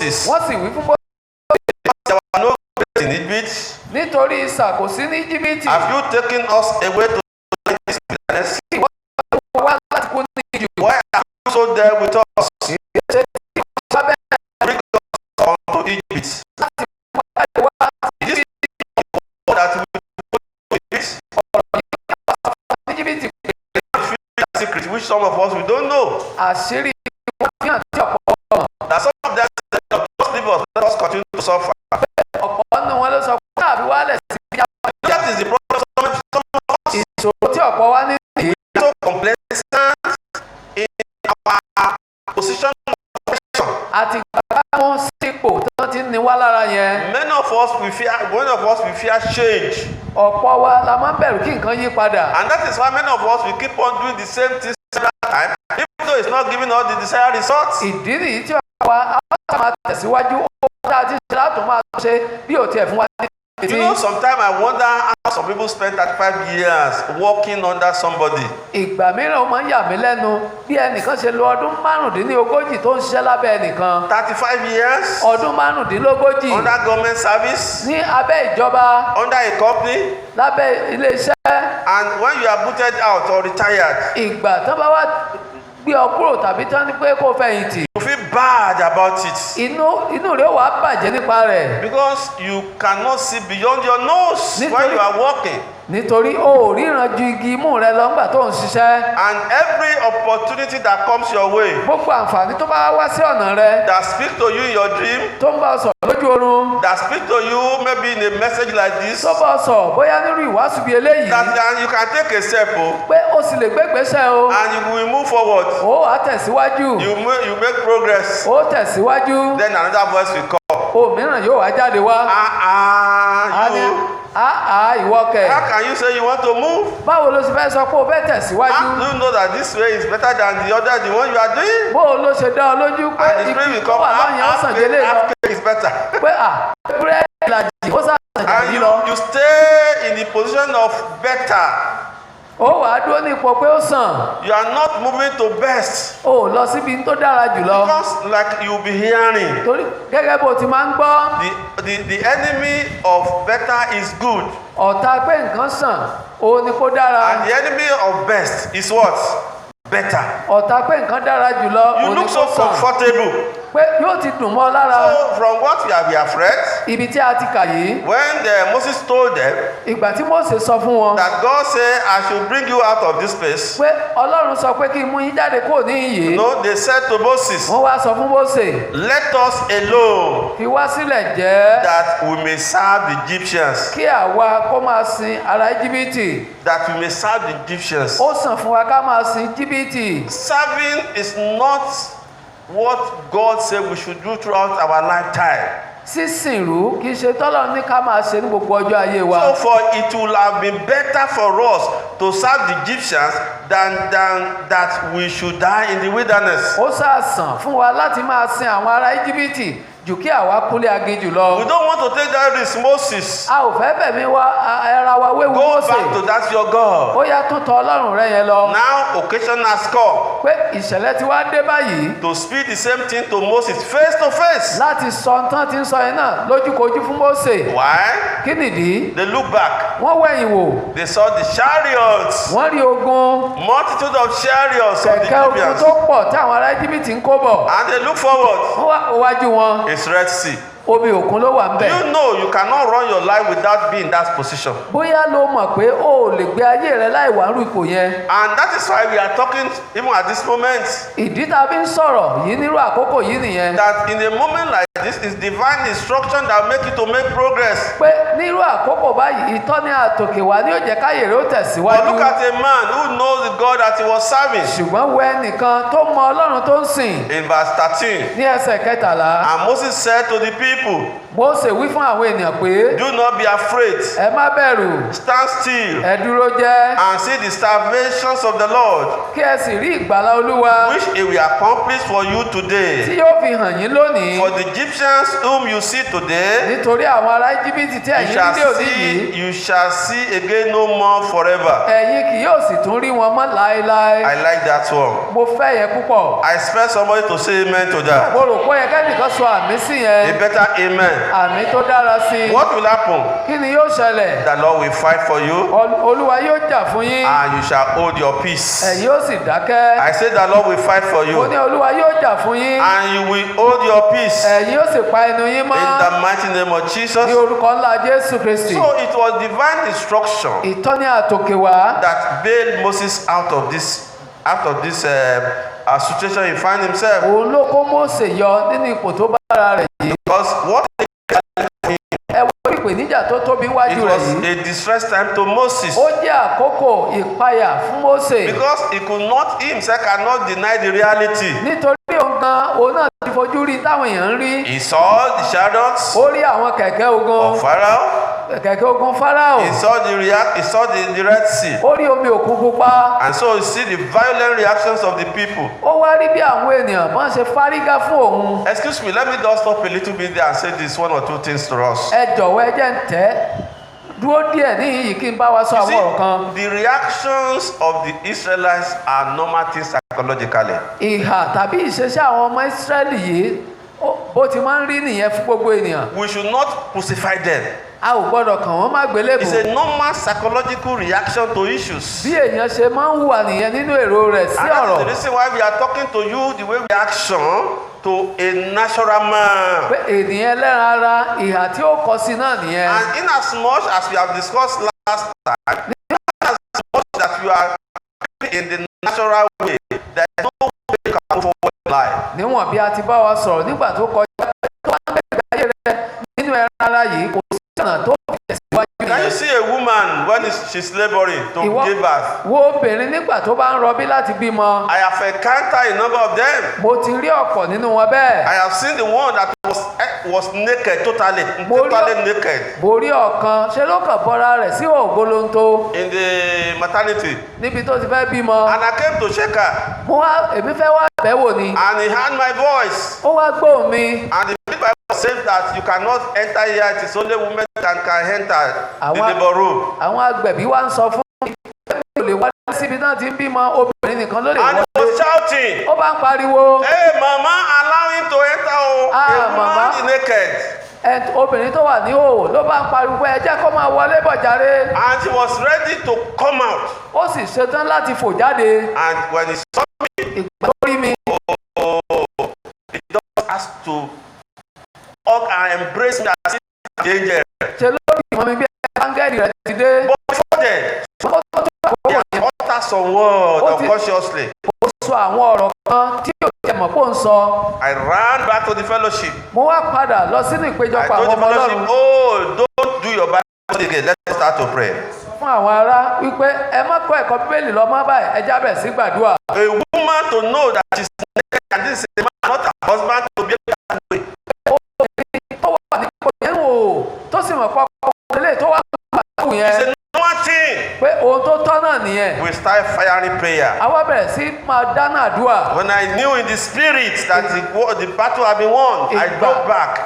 wọ́n sì wí fún Mósè. There were no graves in Egypt. Nítorí isà kò sí ní Íjíbítì. Have you taken us away to this wilderness? Wọ́n wá láti kú ní ijù. Why are you so there with us? Ṣé tí wọ́n bá bẹ̀rẹ̀ Bring us unto Egypt. láti mú láti wá láti This that we put in it, ní Íjíbítì pé secret which some of us we don't know. àṣírí wọn fi hàn tí ọ̀pọ̀ That some of them said, just leave us, let us continue to suffer. ọ̀pọ̀ nínú wọn ló sọ pé tàbí wálẹ̀ sí ìyá That is the problem. Some of us ìṣòro tí ọ̀pọ̀ wá ní èyí. are so complacent in our position of oppression. àti gbàgbá wọn sípò tó ti ní wá lára yẹn. Many of us we fear change. ọ̀pọ̀ wa la máa ń bẹ̀rù kí nǹkan yí padà. And that is why many of us we keep on doing the same thing every time, even though it's not giving us the desired results. ìdí nìyí tí ọ̀pọ̀ wa á máa tẹ̀síwájú ó tá a ti ṣe láti máa ṣe bí ò tiẹ̀ fún wa ní You know, sometimes I wonder how some people spend 35 years working under somebody. ìgbà mìíràn ó máa ń yà mí lẹ́nu bí ẹnìkan ṣe lo ọdún márùndínlógójì tó ń ṣiṣẹ́ lábẹ́ ẹnìkan. 35 years ọdún márùndínlógójì under government service, ní abẹ́ ìjọba under a company, lábẹ́ iléeṣẹ́. and when you are booted out or retired, ìgbà tó bá wá gbé ọ kúrò tàbí tán ní pé kó fẹ̀yìntì you feel bad about it inú rẹ̀ wà bàjẹ́ nípa rẹ̀ because you cannot see beyond your nose when you are working. nítorí o ò ríran ju igi imú rẹ lọ ńgbà tó ń ṣiṣẹ́. And every opportunity that comes your way, gbogbo àǹfààní tó bá wá sí ọ̀nà rẹ that speak to you in your dream, tó ń bá ọ sọ̀rọ̀ lójú oorun that speak to you maybe in a message like this, tó bá ọ sọ̀rọ̀ bóyá nírú ìwàásù bíi eléyìí that you can take a step pé o sì lè gbégbèsè o and you will move forward. ó wàá tẹ̀síwájú You make progress. ó tẹ̀síwájú Then another voice will call. òmíràn yóò wá jáde wá. You. ìwọ kẹ̀. How can you say you want to move? báwo ló ṣe fẹ́ sọ pé o fẹ́ tẹ̀síwájú. How do you know that this way is better than the other, the one you are doing? bó o ló ṣe dá ọ lójú pé And the spirit will ibi tó come. wà lọ́yìn á sàn délé lọ Half cake is better. pé búrẹ́dì ìlàjì ó sàn And délé lọ. you stay in the position of better. ó wàá dúró ní ipò pé ó sàn. You are not moving to best. ó lọ síbi tó dára jùlọ. Because like you will be hearing, torí gẹ́gẹ́ bó ti máa ń gbọ́. the enemy of better is good. ọ̀tá pé nǹkan sàn òun ni kó dára. And the enemy of best is what? Better. ọ̀tá pé nǹkan dára jùlọ You òun ni look kó so sàn. comfortable. pé yóò ti dùn mọ́ lára. So from what we have read, ibi tí a ti kà yìí. when Moses told them ìgbà tí Mósè sọ fún wọn. that God said, I should bring you out of this place, pé Ọlọ́run sọ pé kí n mú yín jáde kúrò ní ìyè. no, they said to Moses, wọ́n wá sọ fún Mósè. let us alone fi wá sílẹ̀ jẹ́ that we may serve the Egyptians. kí àwa kó máa sin ará Íjíbítì. That we may serve the Egyptians. ó sàn fún wa ká máa sin Íjíbítì. Serving is not what God said we should do throughout our lifetime. sísìnrú kì í ṣe tọ́lọ́run ní ká máa ṣe ní gbogbo ọjọ́ ayé wa. So for it will have been better for us to serve the Egyptians than that we should die in the wilderness. ó sàsàn fún wa láti máa sin àwọn ará Íjíbítì jù kí àwa kúlé aginjù We lọ. don't want to take that risk, Moses. a ò fẹ́ bẹ̀mí wa ara wa wéwu Go Mósè. back to that your God. ó yá tún tọ Ọlọ́run rẹ yẹn lọ. Now occasion has come pé ìṣẹ̀lẹ̀ ti wá dé báyìí. to speak the same thing to Moses face to face. láti sọ tán ti ń sọ yẹn náà lójúkojú fún Mósè. Why? kí nìdí? They look back. wọ́n wẹ̀yìn wò. They saw the chariots, wọ́n rí ogun multitude of chariots of the kẹ̀kẹ́ ogun Egyptians. tó pọ̀ tí àwọn ará Íjíbítì ń kó bọ̀. And they look forward. wọ́n wá iwájú wọn. It's Red Sea. omi òkun ló wà ń bẹ̀. You know you cannot run your life without being in that position. bóyá ló mọ̀ pé o ò lè gbé ayé rẹ láì wá rú ipò yẹn. And that is why we are talking even at this moment ìdí tá a fi ń sọ̀rọ̀ yìí nírú àkókò yìí nìyẹn. that in a moment like this is divine instruction that make you to make progress. pé nírú àkókò báyìí ìtọ́ni àtòkè wá ní ó jẹ́ káyè rẹ ó But tẹ̀síwájú. look at a man who knows the God that he was serving. ṣùgbọ́n wo ẹnìkan tó mọ Ọlọ́run tó ń sìn In verse 13, ní ẹsẹ̀ kẹtàlá. and Moses said to the people, people, Mósè wí fún àwọn ènìyàn pé do not be afraid. ẹ má bẹ̀rù, Stand still ẹ dúró jẹ́, and see the salvations of the Lord, kí ẹ sì rí ìgbàlà Olúwa which he will accomplish for you tí today. yóò fi hàn yín lónìí. For the Egyptians whom you see today, Nítorí àwọn ará Íjíbítì tí ẹ̀yin rí dé òní yìí, you shall see again no more forever. ẹ̀yin kì yóò sì tún rí wọn mọ́ láéláé. I like that one. Mo fẹ́ yẹn púpọ̀. I expect somebody to say amen to that. Mo rò pé yẹ kẹ́nìkan sọ àmì sí A yẹn, better amen. àmì tó dára sí i. What will happen? Kí ni yóò ṣẹlẹ̀? The Lord will fight for you Olúwa yóò jà fún yín, and you shall hold your peace. ẹ̀yin yóò sì dákẹ́. I say the Lord will fight for Mo ní you Olúwa yóò jà fún yín, and you will hold your peace ẹ̀yin yóò sì pa ẹnu yín in mọ́ the mighty name of Jesus. ní orúkọ ńlá Jésù Kristi. So it was divine instruction Ìtọ́ni àtòkè wá that bailed Moses out of this situation he found himself. òun ló kó Mósè yọ nínú ipò tó bá ara rẹ̀ yìí. Because what Ẹ wo ìpèníjà tó tóbi it wájú rẹ̀ was yìí. a distress time to Moses. Ó jẹ́ àkókò ìpayà fún Mósè. Because he could not, he himself cannot deny the reality. Nítorí òun náà ti fojú rí táwọn èèyàn ń rí. He saw the chariots Ó rí àwọn kẹ̀kẹ́ ogun, of Pharaoh. kẹ̀kẹ́ ogun Fáráò. He saw the Red Sea. Ó rí omi òkun pupa. And so you see the violent reactions of the people. Ó wá rí bí àwọn ènìyàn bọ́n ṣe fárígá fún òun. Excuse me, let me just stop a little bit there and say this one or two things to us. Ẹ jọ̀wọ́ ẹ jẹ́ ń tẹ́ dúró díẹ̀ níhìn yìí kí n bá wa sọ You àwọn ọ̀rọ̀ kan. see, the reactions of the Israelites are normal things psychologically. Ìhà tàbí ìṣesí àwọn ọmọ Ísírẹ́lì yìí bó ti máa ń rí nìyẹn fún gbogbo ènìyàn. We should not crucify them. A ò gbọ́dọ̀ kàn wọ́n má gbélébùú. It's a normal psychological reaction to issues. Bí èèyàn ṣe máa ń hùwà nìyẹn nínú èrò rẹ̀ sí And that's ọ̀rọ̀. the reason why we are talking to you the way we action to a natural man. Pé ènìyàn ẹlẹ́ran ara ìhà tí ó kọ sí náà nìyẹn. And in as much as we have discussed last time, in as much that you are in the natural way, there is no way you can move forward in life. Níwọ̀n bí a ti bá wa sọ̀rọ̀ nígbà tó kọjá tó wá ń gbẹ̀gbẹ̀ ayé rẹ̀ nínú ẹran ara yìí kò sí ọ̀nà tó fi tẹ̀síwájú Can you nìyẹn. see a woman when she's laboring to give birth? Wo obìnrin nígbà tó bá ń rọbí láti bímọ. I have encountered a number of them. Mo ti rí ọ̀pọ̀ nínú wọn bẹ́ẹ̀. I have seen the one that was naked, totally naked Mo rí ọ̀kan ṣe ló kàn bọ́ra rẹ̀ sí ògbólóńtó in the maternity. níbi tó ti fẹ́ bímọ. And I came to check her. Èmi fẹ́ wá bẹ̀wò ni. And he heard my voice. Ó wá gbóhùn mi. And the Bible says that you cannot enter here. It is only women that can enter the labor room. Àwọn agbẹ̀bí wa ń sọ fún mi pé mi ò lè wá síbi náà ti ń bímọ, obìnrin nìkan ló lè And wọlé. he was shouting, Ó bá ń pariwo. "Hey, mama, allow him to enter. Oh, a woman mama. is naked." Obìnrin tó wà ní òwò ló bá ń pariwo pé ẹ jẹ́ kó máa wọlé bọ̀ jàre. And she was ready to come out. Ó sì ṣetán láti fò jáde. And when he saw me, Ìgbà tó rí mi, he just asked to hug and embrace me as if I'm an angel. ṣe ló rí ìmọ̀ mi bí áńgẹ́lì rẹ̀ ti dé. But before then, Ó tó àkókò he yẹn, had uttered some words Ó ti- unconsciously. ó sọ àwọn ọ̀rọ̀ kan tí ò tiẹ̀ mọ̀ pé ó ń sọ. I ran back to the fellowship. Mo wá padà lọ sínú I ìpéjọpọ̀ told àwọn the ọmọ fellowship, Ọlọ́run "Oh, don't do your Bible study again. Let's start to pray." fún àwọn ará wípé ẹ má kọ́ ẹ̀kọ́ Bíbélì lọ mọ́ báyìí, ẹ jábẹ̀ sí gbàdúrà. A woman to know that she's naked and this is a man, not her husband, to be able to do it. Obìnrin tó wà ní ipò yẹn wò tó sì mọ̀ pọ́pọ́ ilé tó wà ní ìgbàdúrà It's yẹn a normal thing. pé ohun tó tọ́ náà nìyẹn. We start firing prayer. Àwa bẹ̀rẹ̀ sí máa dáná àdúrà. When I knew in the spirit that the battle had been won, I got back.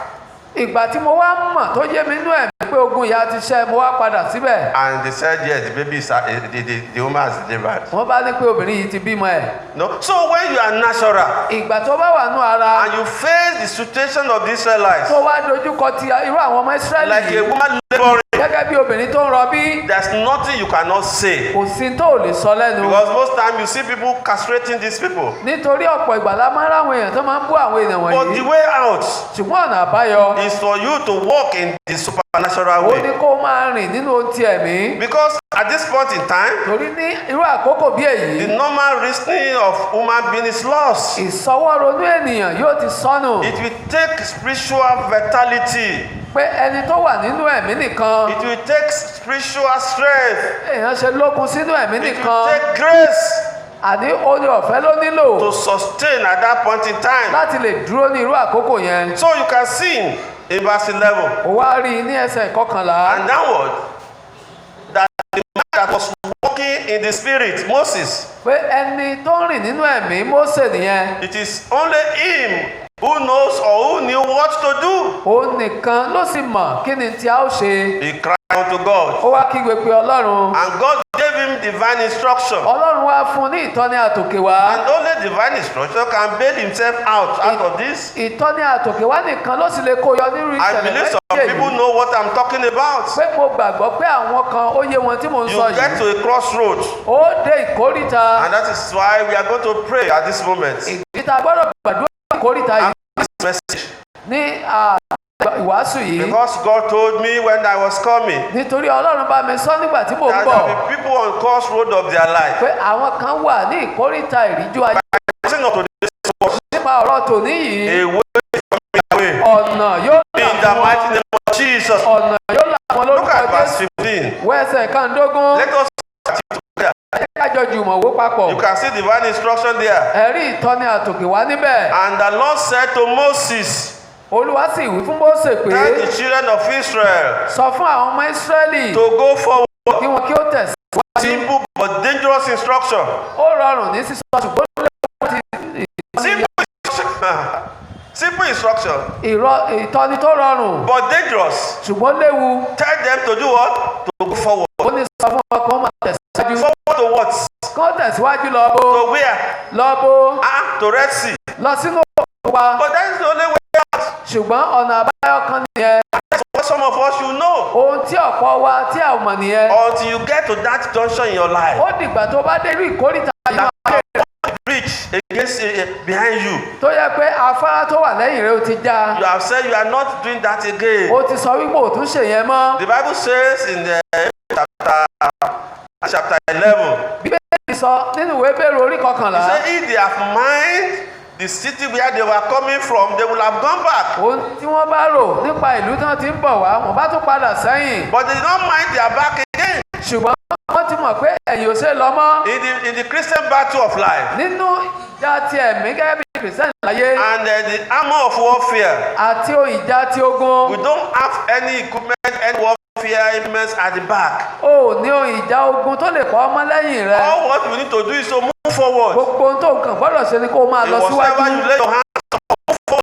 Ìgbà tí mo wá mọ̀ tó yé mi inú ẹ̀mí pé ogun ìyá ti ṣẹ́, mo wá padà síbẹ̀. And they said, yes, the baby is, the woman has delivered. Wọ́n bá ní pé obìnrin yìí ti bímọ ẹ̀. No. So when you are natural Ìgbà tó bá wà nú ara and you face the situation of the Israelites, tó wá dojúkọ ti irú àwọn ọmọ Ísírẹ́lì like a yìí woman laboring, gẹ́gẹ́ bí obìnrin tó ń rọbí, there's nothing you cannot say. kò sí tó ò lè sọ lẹ́nu. Because most time you see people castrating these people. Nítorí ọ̀pọ̀ ìgbà la máa ń ráwọn èèyàn tó máa ń bú àwọn èèyàn But the wọ̀nyí. way out Ṣùgbọ́n ọ̀nà àbáyọ is for you to walk in the supernatural ó ní way. kó máa rìn nínú ohun ti ẹ̀mí. Because at this point in time, Torí ní irú àkókò bí èyí, the normal reasoning of human being is lost. ìsọwọ́ronú ènìyàn yóò ti sọnù. It will take spiritual vitality. Pé ẹni tó wà nínú ẹ̀mí nìkan, It will take spiritual strength. èèyàn ṣe lókun sínú ẹ̀mí It will nìkan, take grace. àní oore ọ̀fẹ́ ló nílò to sustain at that point in time. láti lè dúró ní irú àkókò yẹn. So you can see in verse 11 ó wá rí i ní ẹsẹ̀ ìkọkànlá and downward that the man that was walking in the spirit, Moses, pé ẹni tó ń rìn nínú ẹ̀mí Mósè nìyẹn. it is only him who knows or who knew what to do. òun nìkan ló sì mọ̀ kí ni tí a ó ṣe. He cried unto God, ó wá kígbe pé Ọlọ́run. and God gave him divine instruction. Ọlọ́run wá fún un ní ìtọ́ni àtòkè wá. And only divine instruction can bail himself out of this. ìtọ́ni àtòkè wá nìkan ló sì lè kó yọ nírú I ìṣẹ̀lẹ̀ believe some people know what I'm talking about. pé mo gbàgbọ́ pé àwọn kan ó yé wọn tí mò ń You sọ get yìí. to a crossroad, ó dé ìkórìtà. and that is why we are going to pray at this moment. ìta gbọ́dọ̀ gbàdúrà ìkórìtà yìí This message, ní ìwàásù yìí. because God told me when I was coming nítorí Ọlọ́run bá mi sọ nígbà tí mò ń that bọ̀ there will be people on crossroad of their life. pé àwọn kan wà ní ìkórìtà ìríjú ayé. Listen to this word. nípa ọ̀rọ̀ tòní yìí Away from me, away. ọ̀nà yóò là In the fún mighty wọn. name of Jesus. ọ̀nà yóò là fún wọn Look lórúkọ at verse Jésù. 15. wẹ́sẹ̀ kàndógún. Let us together. kájọ jùmọ̀ wó papọ̀. You can see divine instruction there. ẹ̀rí ìtọ́ni àtòkè wá níbẹ̀. And the Lord said to Moses, Olúwa sì wí fún Mósè pé tell the children of Israel sọ fún àwọn ọmọ Ísírẹ́lì to go forward. kí wọn kí ó tẹ̀síwájú. Simple but dangerous instruction. ó rọrùn ní sísọ ṣùgbọ́n ó léwu láti Simple instruction. Simple instruction, ìtọ́ni tó rọrùn but dangerous. ṣùgbọ́n léwu. Tell them to do what? To go forward. ó ní sọ fún wọn kí wọ́n máa tẹ̀síwájú. Forward to what? kí wọ́n tẹ̀síwájú lọ bó To where? lọ bó To Red Sea. lọ sínú òkúpa. But that is the only way out. ṣùgbọ́n ọ̀nà àbáyọ kan nìyẹn. That's what some of us should know. ohun tí ọ̀pọ̀ wa tí a ò mọ̀ nìyẹn. Until you get to that junction in your life. ó dìgbà tó bá dé irú ìkórìtà yìí That máa dé bridge against behind you. tó yẹ pé afárá tó wà lẹ́yìn rẹ̀ ó ti já. You have said you are not doing that again. ó ti sọ wípé ò tún ṣe yẹn mọ́. The Bible says in the chapter 11, Bíbélì sọ nínú ìwé Hébérù orí it kọkànlá. says if they have mined the city where they were coming from, they will have gone back. ohun tí wọ́n bá rò nípa ìlú tí wọ́n ti ń bọ̀ wá wọ́n bá tún padà sẹ́yìn. But they did not mind their back again. ṣùgbọ́n wọ́n ti mọ̀ pé ẹ̀yìn ò ṣe lọ mọ́. In the Christian battle of life nínú ìjà ti ẹ̀mí gẹ́gẹ́ bí kìrìsìtẹ́nì láyé and the armor of warfare, àti ìjà ti ogun. we don't have any equipment, any warfare elements at the back. o ò ní ohun ìjà ogun tó lè pa ọmọ lẹ́yìn rẹ. All what we need to do is to move forward. gbogbo ohun tó nǹkan gbọ́dọ̀ ṣe ni kó o máa In lọ whatever síwájú. you lay your hand, gbogbo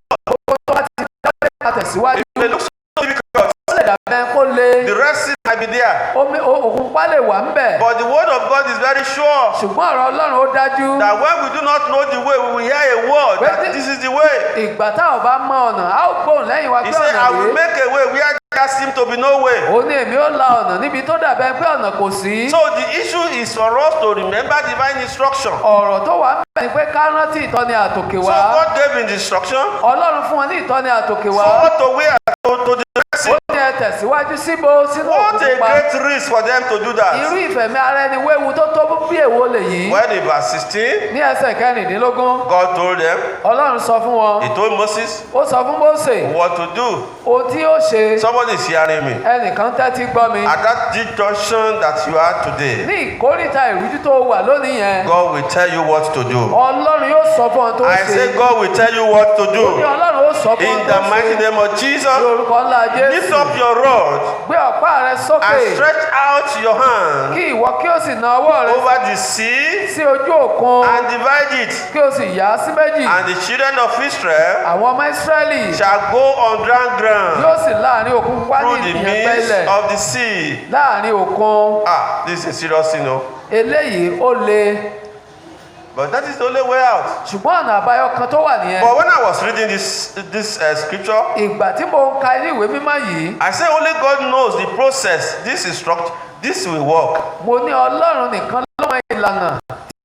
tó bá ti dáwọ́ ká tẹ̀síwájú. it may look so difficult. ó lè dàbẹ́ kó le. The Red Sea might be there. òkun pa lè wà ń bẹ̀. But the word of God is very sure ṣùgbọ́n ọ̀rọ̀ Ọlọ́run ó dájú. that when we do not know the way, we will hear a word that this is the way. ìgbà táwọn bá mọ ọ̀nà a ó gbóhùn lẹ́yìn wa pé He said, ọ̀nà I will rèé. make a way where there seems to be no way. ó ní èmi ó la ọ̀nà níbi tó dàbẹ́ pé ọ̀nà kò sí. So the issue is for us to remember divine instruction. ọ̀rọ̀ tó wà ń bẹ̀ ni pé ká rántí ìtọ́ni àtòkè So wá. God gave him the instruction Ọlọ́run fún wọn ní ìtọ́ni àtòkè wá. forward to where to the Red ó Sea. ní ẹ tẹ̀síwájú síbo sínú What òkun a pupa. great risk for them to do irú that. ìfẹ̀mí ara ẹni wéwu tó tó bí èwo lèyí. When in verse 16, ní ẹsẹ̀ kẹrìndínlógún God told them, Ọlọ́run sọ fún wọn. He told Moses ó sọ fún Mósè what to do. ohun tí ó ṣe. Somebody is hearing me. ẹnìkan tẹ́tí gbọ́ mi. At that deep junction that you are today, ní ìkórìtà ìrújú tó wà lónìí yẹn. God will tell you what to do. Ọlọ́run yóò sọ fún ọ tó I ṣe. say God will tell you what to ní do. Ọlọ́run ó sọ fún In ọ the tó mighty ṣe. name of Jesus, lórúkọ ńlá lift Jésù. up your rod gbé ọ̀pá rẹ sókè. and stretch out your hand kí ìwọ kí o sì na ọwọ́ rẹ over the sea sí ojú òkun. and divide it. kí o sì yà á sí méjì. And the children of Israel àwọn ọmọ Ísírẹ́lì shall go on dry ground yóò sì láàrin òkun pupa ní through the ìyẹn midst pẹ́lẹ̀. of the sea. láàrin òkun. This is a serious thing, no? eléyìí ó le. But that is the only way out. ṣùgbọ́n ọ̀nà àbáyọ kan tó wà nìyẹn. But when I was reading this scripture, ìgbà tí mo ń ka inú ìwé mímọ́ yìí. I say only God knows the process. This instruct, this will work. mo ní Ọlọ́run nìkan ló mọ ìlànà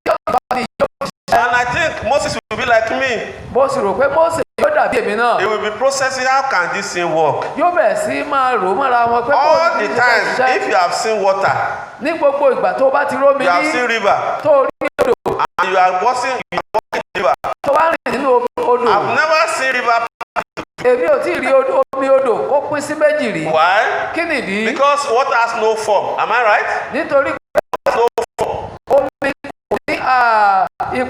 tí ọba ní yóò ṣe. And I think Moses will be like me. mo sì rò pé Mósè yóò dàbí èmi náà. He will be processing how can this thing work. yóò bẹ̀rẹ̀ sí máa rò ó mọ́ra wọn pé All the ní time, ṣiṣẹ́. if you have seen water, ní gbogbo ìgbà tó bá ti rómi you have ní seen river, tó rí odò and you are walking in river. tó bá rìn nínú odò. I've never seen river. èmi ò tí ì rí omi odò kó pín sí méjì rí. Why? kí nìdí? Because water has no form. Am I right? nítorí No form. omi kò ní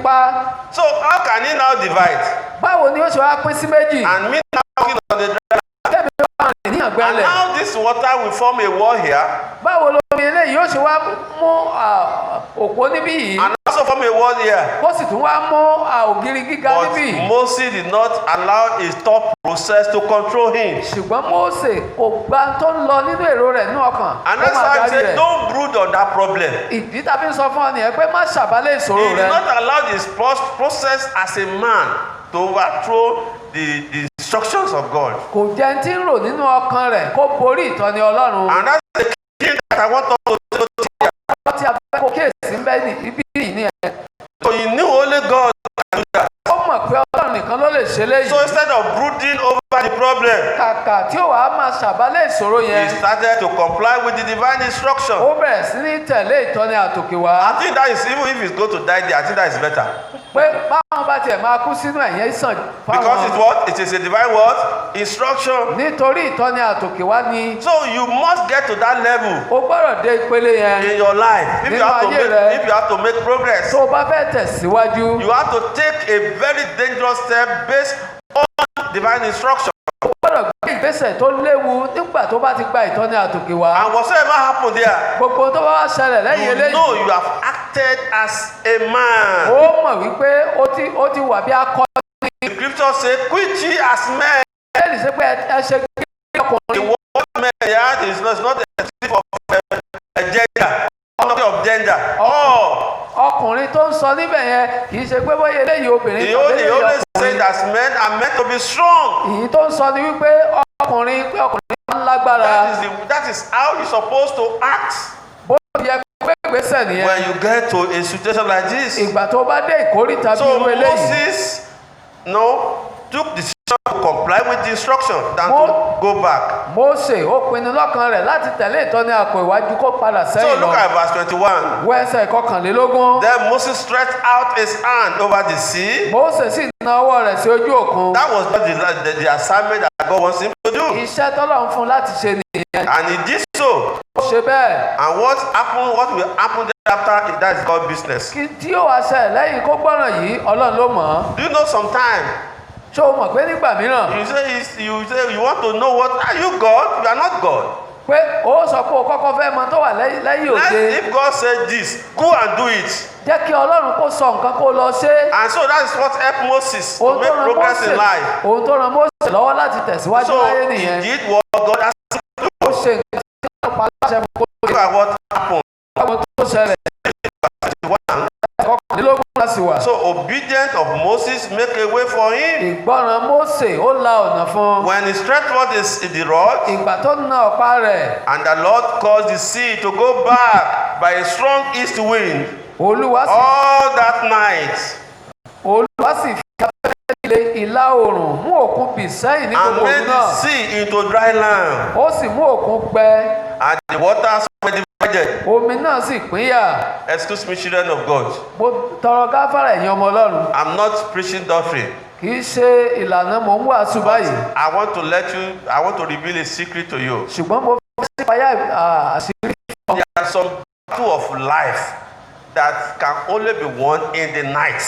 tipa. So how can he now divide? Báwo ni ó ṣe wá pín sí méjì? And me now walking on the dry land. Kẹ́mi wá rìn ní And àgbẹ̀lẹ̀. now this water will form a wall here. Báwo lomi eléyìí yóò ṣe wá mú òpó níbí yìí? And also form a wall here. Ó sì tún wá mú ògiri gíga But níbí yìí. Moses did not allow his thought process to control him. Ṣùgbọ́n Mósè kò gba tó ń lọ nínú èrò rẹ̀ nínú ọkàn. And Ó that's máa why I darí say rẹ̀. don't brood on that problem. Ìdí tá a fi ń sọ fún ọ nìyẹn pé má ṣàbálẹ̀ ìṣòro He did rẹ. not allow his process as a man to overthrow the instructions of God. Kò jẹ́ tí ń rò nínú ọkàn rẹ̀ kó borí ìtọ́ni Ọlọ́run. And that's the thing that I want us to do. Ọ̀pọ̀ tí a fẹ́ kó kéèsì ń bẹ́ ní ibi yìí ni ẹ̀. So he knew only God can do that. Ó mọ̀ pé Ọlọ́run nìkan ló lè ṣe léyìí. So instead of brooding over the problem, Kàkà tí ó wàá máa ṣàbálẹ̀ ìṣòro he yẹn. started to comply with the divine instruction. Ó bẹ̀rẹ̀ sí ní tẹ̀lé ìtọ́ni àtòkè wá. I think that is, even if he's going to die there, I think that is better. Pé báwọn bá tiẹ̀ máa kú sínú ẹ̀yẹ́ sàn Because it's fáwọn. what? It is a divine what? Instruction. Nítorí ìtọ́ni àtòkè wá ni So you must get to that level ó gbọ́dọ̀ dé ìpele yẹn. in your life. If you have to Nínú ayé make, rẹ. if you have to make progress, Tó o bá fẹ́ tẹ̀síwájú, you have to take a very dangerous step based on divine instruction. ó gbọ́dọ̀ gbé ìgbésẹ̀ tó léwu nígbà tó bá ti gba ìtọ́ni àtòkè wá. And whatsoever happened there, Gbogbo tó bá wá ṣẹlẹ̀ lẹ́yìn you eléyìí. know you have acted as a man. Ó mọ̀ wípé ó ti wà bí akọni. The scripture says, quit ye as men. Bẹ́ẹ̀ni ṣe pé ẹ ṣe kí The ọkùnrin. word men here is not a thief of gender, not of gender. Oh, Ọkùnrin tó ń sọ níbẹ̀ yẹn kì í ṣe pé bóyá eléyìí obìnrin he tàbí only eléyìí said ọkùnrin. that men are meant to be strong. Èyí tó ń sọ ni wípé ọkùnrin máa ń lágbára. That is how you're supposed to act Bó ti yẹ pé ìgbésẹ̀ nìyẹn. when you get to a situation like this. Ìgbà tó bá dé ìkórìtà bí So irú eléyìí. Moses took the decision to comply with the instruction than to Mo- go back. Mósè ó pinnu lọ́kàn rẹ̀ láti tẹ̀lé ìtọ́ni àpò ìwájú kó padà So sẹ́yìn look lọ. at verse 21. Wọ ẹsẹ̀ kọkànlélógún. Then Moses stretched out his hand over the sea. Mósè sì na ọwọ́ rẹ̀ sí ojú òkun. That was not the assignment that God wants him to do. Iṣẹ́ tọ́lọ́run fún un láti ṣe nìyẹn. And he did so. Ó ṣe bẹ́ẹ̀. And what will happen thereafter, that is God's business. Kí tí ó wá ṣẹlẹ̀ lẹ́yìn kó gbọ́ràn yìí Ọlọ́run ló mọ̀ ọ́. Do you know sometimes Ṣé o mọ̀ pé nígbà mìíràn you say you want to know what are you God? You are not God. pé ó sọ pé o kọ́kọ́ fẹ́ mọ tó wà lẹ́yìn òde. If God said this, go and do it. Jẹ́ kí Ọlọ́run kó sọ nǹkan kó lọ ṣe. And so that is what helped Moses to Ohun make tó ran progress Mósè in life. ohun tó ran Mósè lọ́wọ́ láti tẹ̀síwájú So láyé he nìyẹn. did what God asked him to Ó ṣe nǹkan tí wọ́n pa láṣẹ fún kó do. ṣe. Look at what happened. Àwọn tó ṣẹlẹ̀ kọkànlélógún láti wà. So obedience of Moses make a way for him. Ìgbọràn Mósè ó la ọ̀nà fún un. When he stretched forth the rod, Ìgbà tó na ọ̀pá rẹ̀, and the Lord caused the sea to go back by a strong east wind Olúwa sì all that night, fi afẹ́fẹ́ líle ìlà oòrùn mú òkun bì sẹ́yìn ní and gbogbo made òru the náà. sea into dry land, Ó sì mú òkun gbẹ, and the waters were divided. omi náà sì pínyà. Excuse me, children of God. Mo tọrọ gáfárà ẹ̀yin ọmọ Ọlọ́run. I'm not preaching doctrine. Kì í ṣe ìlànà mò ń wàásù báyìí. I want to reveal a secret to you. Ṣùgbọ́n mo fẹ́ sí payá àṣírí. There are some battle of life that can only be won in the night.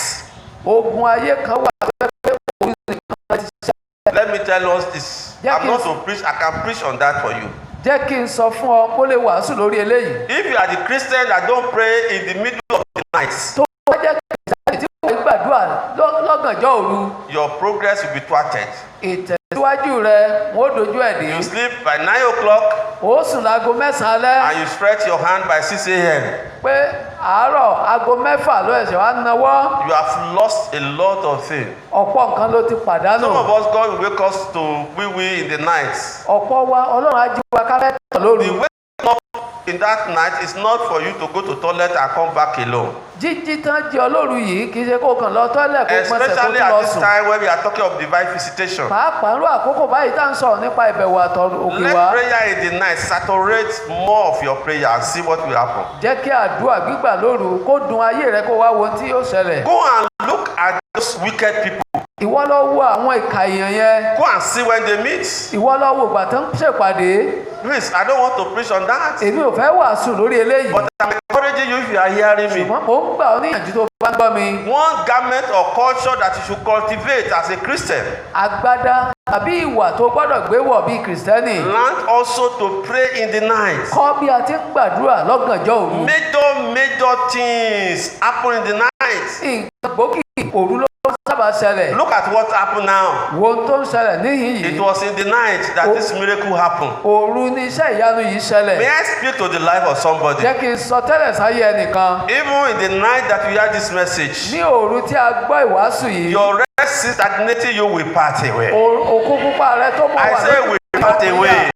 Ogun ayé kan wà tó fẹ́ pé òun nìkan láti ṣe. Let me tell us this. Yeah, I'm not please. to preach. I can preach on that for you. Jẹ́ kí n sọ fún ọ kó lè wàásù lórí eléyìí. If you are the Christian that don't pray in the middle of the night, Tó bá jẹ́ kìrìsìtẹ́nì tí wọ́n gbàdúrà lọ́gànjọ́ òru, your progress will be thwarted. ìtẹ̀síwájú rẹ̀ wọ́n dojú ẹ̀ dé. You sleep by 9 o'clock Ó sùn láago 9 alẹ́ and you stretch your hand by 6 a.m. pé àárọ̀ aago 6 ló ẹ̀ṣẹ̀ wá náwó. You have lost a lot of things. Ọ̀pọ̀ nǹkan ló ti pàdánù. Some of us, God will wake us to wee in the night. Ọ̀pọ̀ wa Ọlọ́run á jí wa ká fẹ́ tọ̀ lóru. The waking up in that night is not for you to go to toilet and come back alone. Jíjí tán jí ọlọ́run yìí kì í ṣe kó kàn lọ tọ́lẹ̀ kó pọ́nsẹ̀ kó Especially tó lọ at this sùn. time when we are talking of divine visitation. Pàápàá irú àkókò báyìí tá à ń sọ̀rọ̀ nípa ìbẹ̀wò òkè Let wá. prayer in the night saturate more of your prayer and see what will happen. Jẹ́ kí àdúrà gbígbà lóru kó dùn ayé rẹ kó wá wo ohun tí yóò ṣẹlẹ̀. Go and look at those wicked people. ìwọ lọ wo àwọn ìka èèyàn yẹn. Go and see when they meet. ìwọ lọ wo ìgbà tó ń ṣèpàdé. Please, I don't want to preach on that. èmi ò fẹ́ wàásù lórí eléyìí. But I'm encouraging you if you are hearing me. ṣùgbọ́n mò ń gbà ọ́ níyànjú tó bá ń gbọ́ mi. One garment or culture that you should cultivate as a Christian. agbádá tàbí ìwà tó gbọ́dọ̀ gbé wọ̀ bíi kìrìsìtẹ́nì. Learn also to pray in the night. kọ́ bí a ti ń gbàdúrà lọ́gànjọ́ òru. Major things happen in the night. nǹkan gbòógì òru ló sábà ṣẹlẹ̀. Look at what happened now. wo ohun tó ń ṣẹlẹ̀ níhìn yìí. It was in the night that this miracle happened. òru ni iṣẹ́ ìyanu yìí ṣẹlẹ̀. May I speak to the life of somebody? jẹ́ kí n sọ tẹ́lẹ̀ sáyé ẹnìkan. Even in the night that you hear this message, ní òru tí a gbọ́ ìwàásù yìí. your rest is stagnating, you will pass away. òkú pupa rẹ tó mọ̀ wà I say we pass away.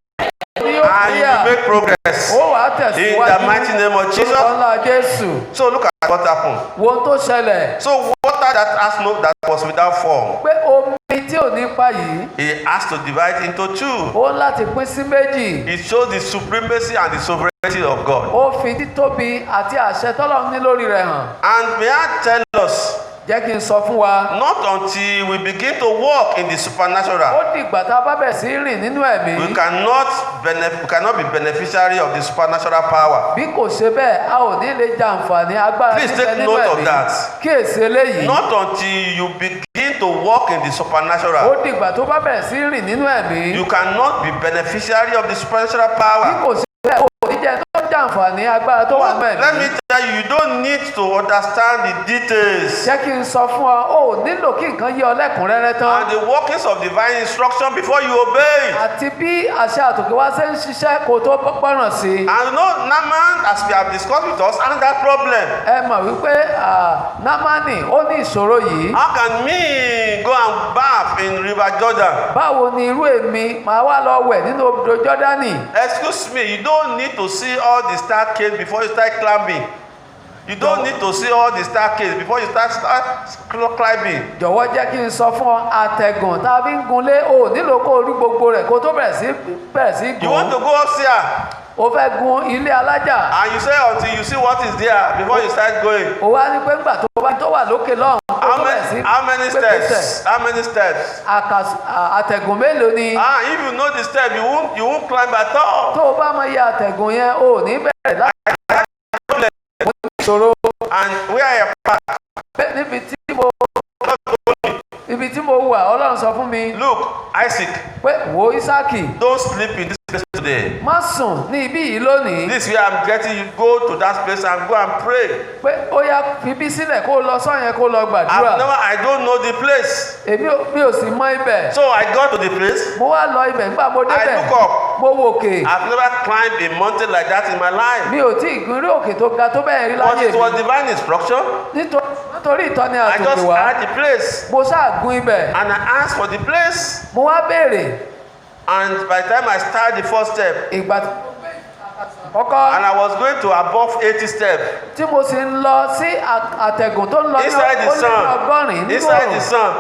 And you will make progress ó wàá in the tẹ̀síwájú. mighty name of Jesus. ọlá Jésù. So look at what happened. wo ohun tó ṣẹlẹ̀. So water that was without form, pé omi tí ò ní pa yìí. he has to divide into two. ó láti pín sí méjì. It shows the supremacy and the sovereignty of God. ó fi títóbi àti àṣẹ tọ́lọ́run ní lórí rẹ̀ hàn. And may I tell us, jẹ́ kí n sọ fún wa. not until we begin to walk in the ó supernatural, dìgbà tá a bá bẹ̀ sí rìn nínú ẹ̀mí. we cannot be beneficiary of the supernatural power. bí kò ṣe bẹ́ẹ̀ a ò ní lè jàǹfààní agbára Please níbẹ̀ take nínú note of ẹ̀mí. that. kíyèsí eléyìí. Not until you begin to walk in the ó supernatural, dìgbà tó bá bẹ̀rẹ̀ sí rìn nínú ẹ̀mí. you cannot be beneficiary of the supernatural bí power. kò ṣe bẹ́ẹ̀ o ò ní jẹ́ tó jàǹfààní agbára tó wà nínú Let me ẹ̀mí. tell you, you don't need to understand the details jẹ́ kí n sọ fún ọ o ò nílò kí nǹkan yé ọ lẹ́kùnrẹ́rẹ́ tán. and the workings of divine instruction before you obey. àti bí àṣẹ àtòkè wá ṣe ń ṣiṣẹ́ kó tó gbọ́ràn sí i. And you know, Naaman, as we have discussed with us, has that problem. ẹ mọ̀ wípé Námánì ó ní ìṣòro yìí. How can me go and bath in River Jordan? báwo ni irú èmi máa wá lọ wẹ̀ nínú odò Jọ́dánì. Excuse me, you don't need to see all the staircase before you start climbing. You don't need to see all the staircase before you start climbing. jọ̀wọ́ jẹ́ kí n sọ fún ọ àtẹ̀gùn tá a fi ń gunlé o nílò kó o rí gbogbo rẹ̀ kó tó bẹ̀rẹ̀ sí You want to gùn. go upstairs o fẹ́ gun ilé alájà. and you say until you see what is there before you start going. o wá ní pé ńgbà tó wà lókè lọ́hùn kó tó bẹ̀rẹ̀ sí How many steps? How many steps? àtẹ̀gùn mélòó ni. If you know the step, you won't climb at all. tó o bá mọ iye àtẹ̀gùn yẹn o ò ní bẹ̀rẹ̀ láti ìṣòro. And where I am back, níbi tí mo wà Ọlọ́run sọ fún mi look, Isaac, pé wo Ísákì don't sleep in this place today. má sùn ní ibí yìí lónìí. This is where I'm getting you. Go to that place and go and pray. pé ó yá fi bí sílẹ̀ kó o lọ sọ́yẹn kó o lọ gbàdúrà. I don't know the place. mi ò sì mọ ibẹ̀. So I got to the place. mo wá lọ ibẹ̀ nígbà mo débẹ̀. I look up. mo wo òkè. I've never climbed a mountain like that in my life. mi ò tí ì gun orí òkè tó ga tó bẹ́ẹ̀ rí But láyé it was mi. divine instruction. nítorí ìtọ́ni I àtòkè just wá. had the place. mo ṣáà gun ibẹ̀. And I asked for the place. mo wá béèrè. And by the time I started the first step, ìgbà kọ́kọ́ and I was going to above 80 steps. tí mo sì ń lọ sí àtẹ̀gùn tó ń lọ ní Inside the ọgọ́rin sun.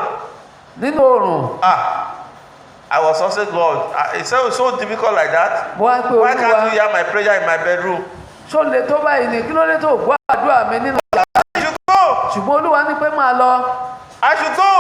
nínú oòrùn. I was also God. It was so difficult like that. mo wá pé Why can't Olúwa you hear my prayer in my bedroom? ṣó le tó báyìí ni kí ló dé tó gbọ́ àdúrà mi nínú ìjà. I should go. ṣùgbọ́n Olúwa ní pé máa lọ I should go.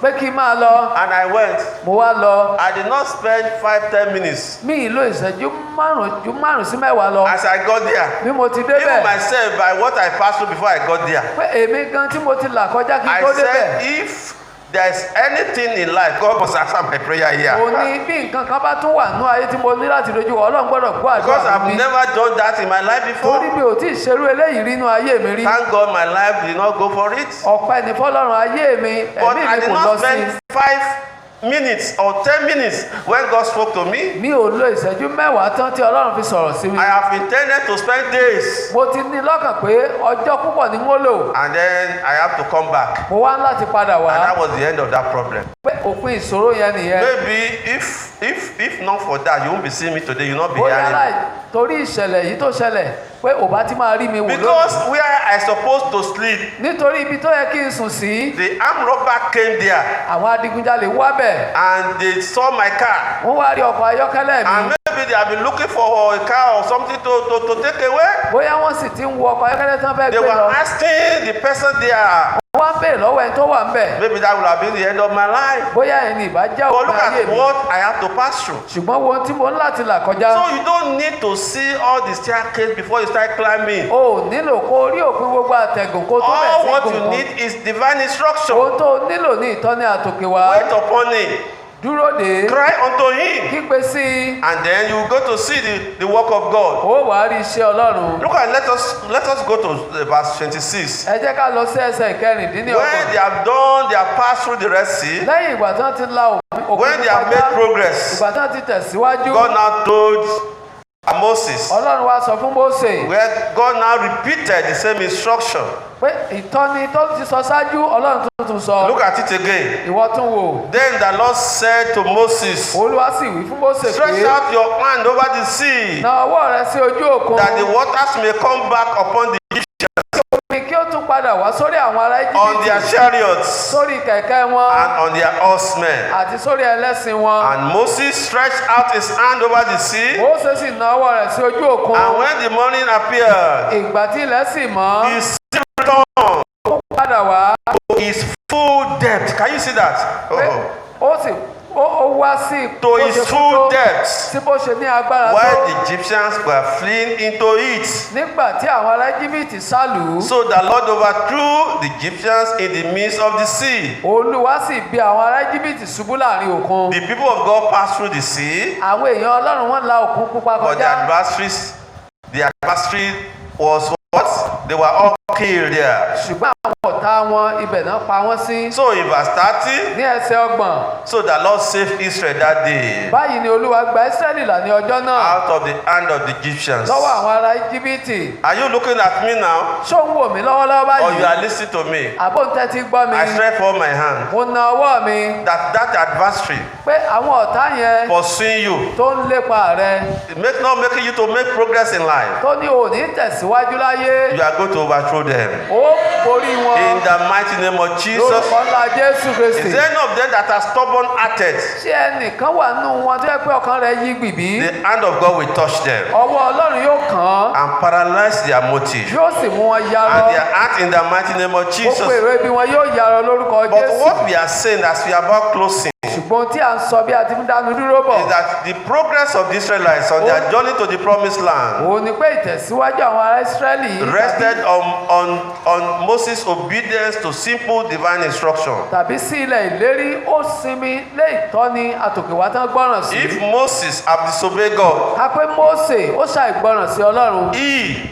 pé kí n máa lọ. And I went. mo wá lọ. I did not spend 5-10 minutes. mi ì lo ìṣẹ́jú márùn-ún sí mẹ́wàá lọ. As I got there, bí mo ti even débẹ̀. myself, by what I passed through before I got there, pé èmi gan tí mo ti là kọjá kí n I tó said, débẹ̀. if there's anything in life, God must answer my prayer mo here. ní bí nǹkan kan bá tún wà nínú ayé tí mo ní láti dojú kọ Ọlọ́run gbọ́dọ̀ gbọ́ Because àdúrà I've mi. never done that in my life torí before. mi ò tí ì ṣerú eléyìí rí inú ayé mi rí. Thank God my life did not go for it. ọpẹ́ ní fọ́lọ́run ayé mi But ẹ̀mí I mi did kò lọ not sí spend 5 minutes or 10 minutes when God spoke to me. mi ò lo ìṣẹ́jú mẹ́wàá tán tí Ọlọ́run fi sọ̀rọ̀ sí mi. I have intended to spend days. mo ti ní lọ́kàn pé ọjọ́ púpọ̀ ni mo lò. And then I have to come back. mo wá láti padà And that wá. was the end of that problem. pé òpin ìṣòro yẹn nìyẹn. Maybe if not for that, you won't be seeing me today. You will not be bóyá hearing láì me. torí ìṣẹ̀lẹ̀ yìí tó ṣẹlẹ̀ pé ò bá ti máa rí mi wò lónìí. Because where I supposed to sleep, nítorí ibi tó yẹ kí n sùn sí. the armed robber came there àwọn adigunjalè wá bẹ̀. and they saw my car. wọ́n wá rí ọkọ̀ ayọ́kẹ́lẹ́ And mi. maybe they have been looking for a car or something to take away. bóyá wọ́n sì ti ń wo ọkọ̀ ayọ́kẹ́lẹ́ tán fẹ́ They gbé were lọ. asking the person there, wá ń bèèrè lọ́wọ́ ẹni tó wà ń bẹ̀. Maybe that would have been the end of my life. Bóyá ẹni ìbá jẹ́ But òkú look ayé at mi. what I have to pass through. Ṣùgbọ́n wo ohun tí mo ń láti là kọjá. So you don't need to see all the staircase before you start climbing. O ò nílò kó rí òpin gbogbo àtẹ̀gùn kó tó bẹ̀ All sí what you gùn kan. need is divine instruction. Ohun tó nílò ní ìtọ́ni àtòkè wá. Wait upon it. Dúró dè é. Cry unto him. Kígbe sí i. And then you go to see the work of God. Ó wàá rí iṣẹ́ Ọlọ́run. Look at let us go to verse 26. Ẹ jẹ́ ká lọ sí ẹsẹ̀ When ìkẹrìndínlọ́gbọ̀n. they have passed through the Red Sea, Lẹ́yìn ìgbà tí wọ́n ti la òkun when they have made progress, ìgbà tí wọ́n ti tẹ̀síwájú. God now told Moses, Ọlọ́run wá sọ fún Mósè where God now repeated the same instruction. pé ìtọ́ni tó ti sọ ṣáájú Ọlọ́run tuntun sọ. Look at it again. Ìwọ tún wò. Then the Lord said to Moses, Olúwa sì wí fún Mósè stretch pé out your hand over the sea, na ọwọ́ rẹ sí ojú òkun. that the waters may come back upon the Omi kí ó tún padà wá sórí àwọn ará on their Íjíbítì, chariots sórí kẹ̀kẹ́ wọn and on their horsemen. àti sórí ẹlẹ́sìn wọn. And Moses stretched out his hand over the sea, Mósè sì na ọwọ́ rẹ̀ sí ojú òkun. and when the morning appeared, Ìgbà tí ilẹ̀ sì mọ́, he still returned ó padà wá. to his full depth. Can you see that? Pé ó sì ó wá sí To bó his ṣe kú full tó, depth. sí bó ṣe ní agbára While tó. the Egyptians were fleeing into it. Nígbà tí àwọn ará Íjíbítì sálù ú, So the Lord overthrew the Egyptians in the midst of the sea. Olúwa sì bí àwọn ará Íjíbítì ṣubú láàrin òkun. The people of God passed through the sea, Àwọn èèyàn Ọlọ́run wọ́n la òkun pupa but kọjá. the adversary was what? They were all killed there. Ṣùgbọ́n àwọn ọ̀tá wọn ibẹ̀ náà pa wọ́n sí. So in verse 30, Ní ẹsẹ̀ ọgbọ̀n. so the Lord saved Israel that day Báyìí ni Olúwa gba Ísírẹ́lì là ní ọjọ́ náà out of the hand of the Egyptians. lọ́wọ́ àwọn ará Íjíbítì. Are you looking at me now, Ṣó ń wò mí lọ́wọ́lọ́wọ́ or you báyìí? are listening to me? Àbó ń tẹ́tí gbọ́ mi. I stretch forth my hand. Mo na ọwọ́ mi That adversary pé àwọn ọ̀tá yẹn pursuing you, tó ń lépa rẹ, not making you to make progress in life, tó ní òní tẹ̀síwájú láyé, you are going to overthrow them. ó borí wọn In the mighty name of Jesus. lórúkọ ńlá Jésù Is Kristi. there any of them that are stubborn-hearted? Ṣé ẹnìkan wà nínú wọn tó yẹ pé ọkàn rẹ̀ yí gbìbí? The hand of God will touch them Ọwọ́ Ọlọ́run yóò kàn án, and paralyze their motive yóò sì mú wọn yarọ. and their heart in the mighty name of Gbogbo Jesus. èrò ibi wọn yóò yarọ lórúkọ But Jésù. what we are saying as we are about closing Ṣùgbọ́n tí à ń sọ bí a ti ń dánu dúró bọ̀, is that the progress of the Israelites on their journey to the promised land òun ni pé ìtẹ̀síwájú àwọn ará Ísírẹ́lì yìí rested on Moses' obedience to simple divine instruction. tàbí sí ilẹ̀ ìlérí ó sinmi lé ìtọ́ni àtòkèwá tán gbọ́ràn sí. If Moses had disobeyed God, A pé Mósè ó ṣàìgbọràn sí Ọlọ́run, he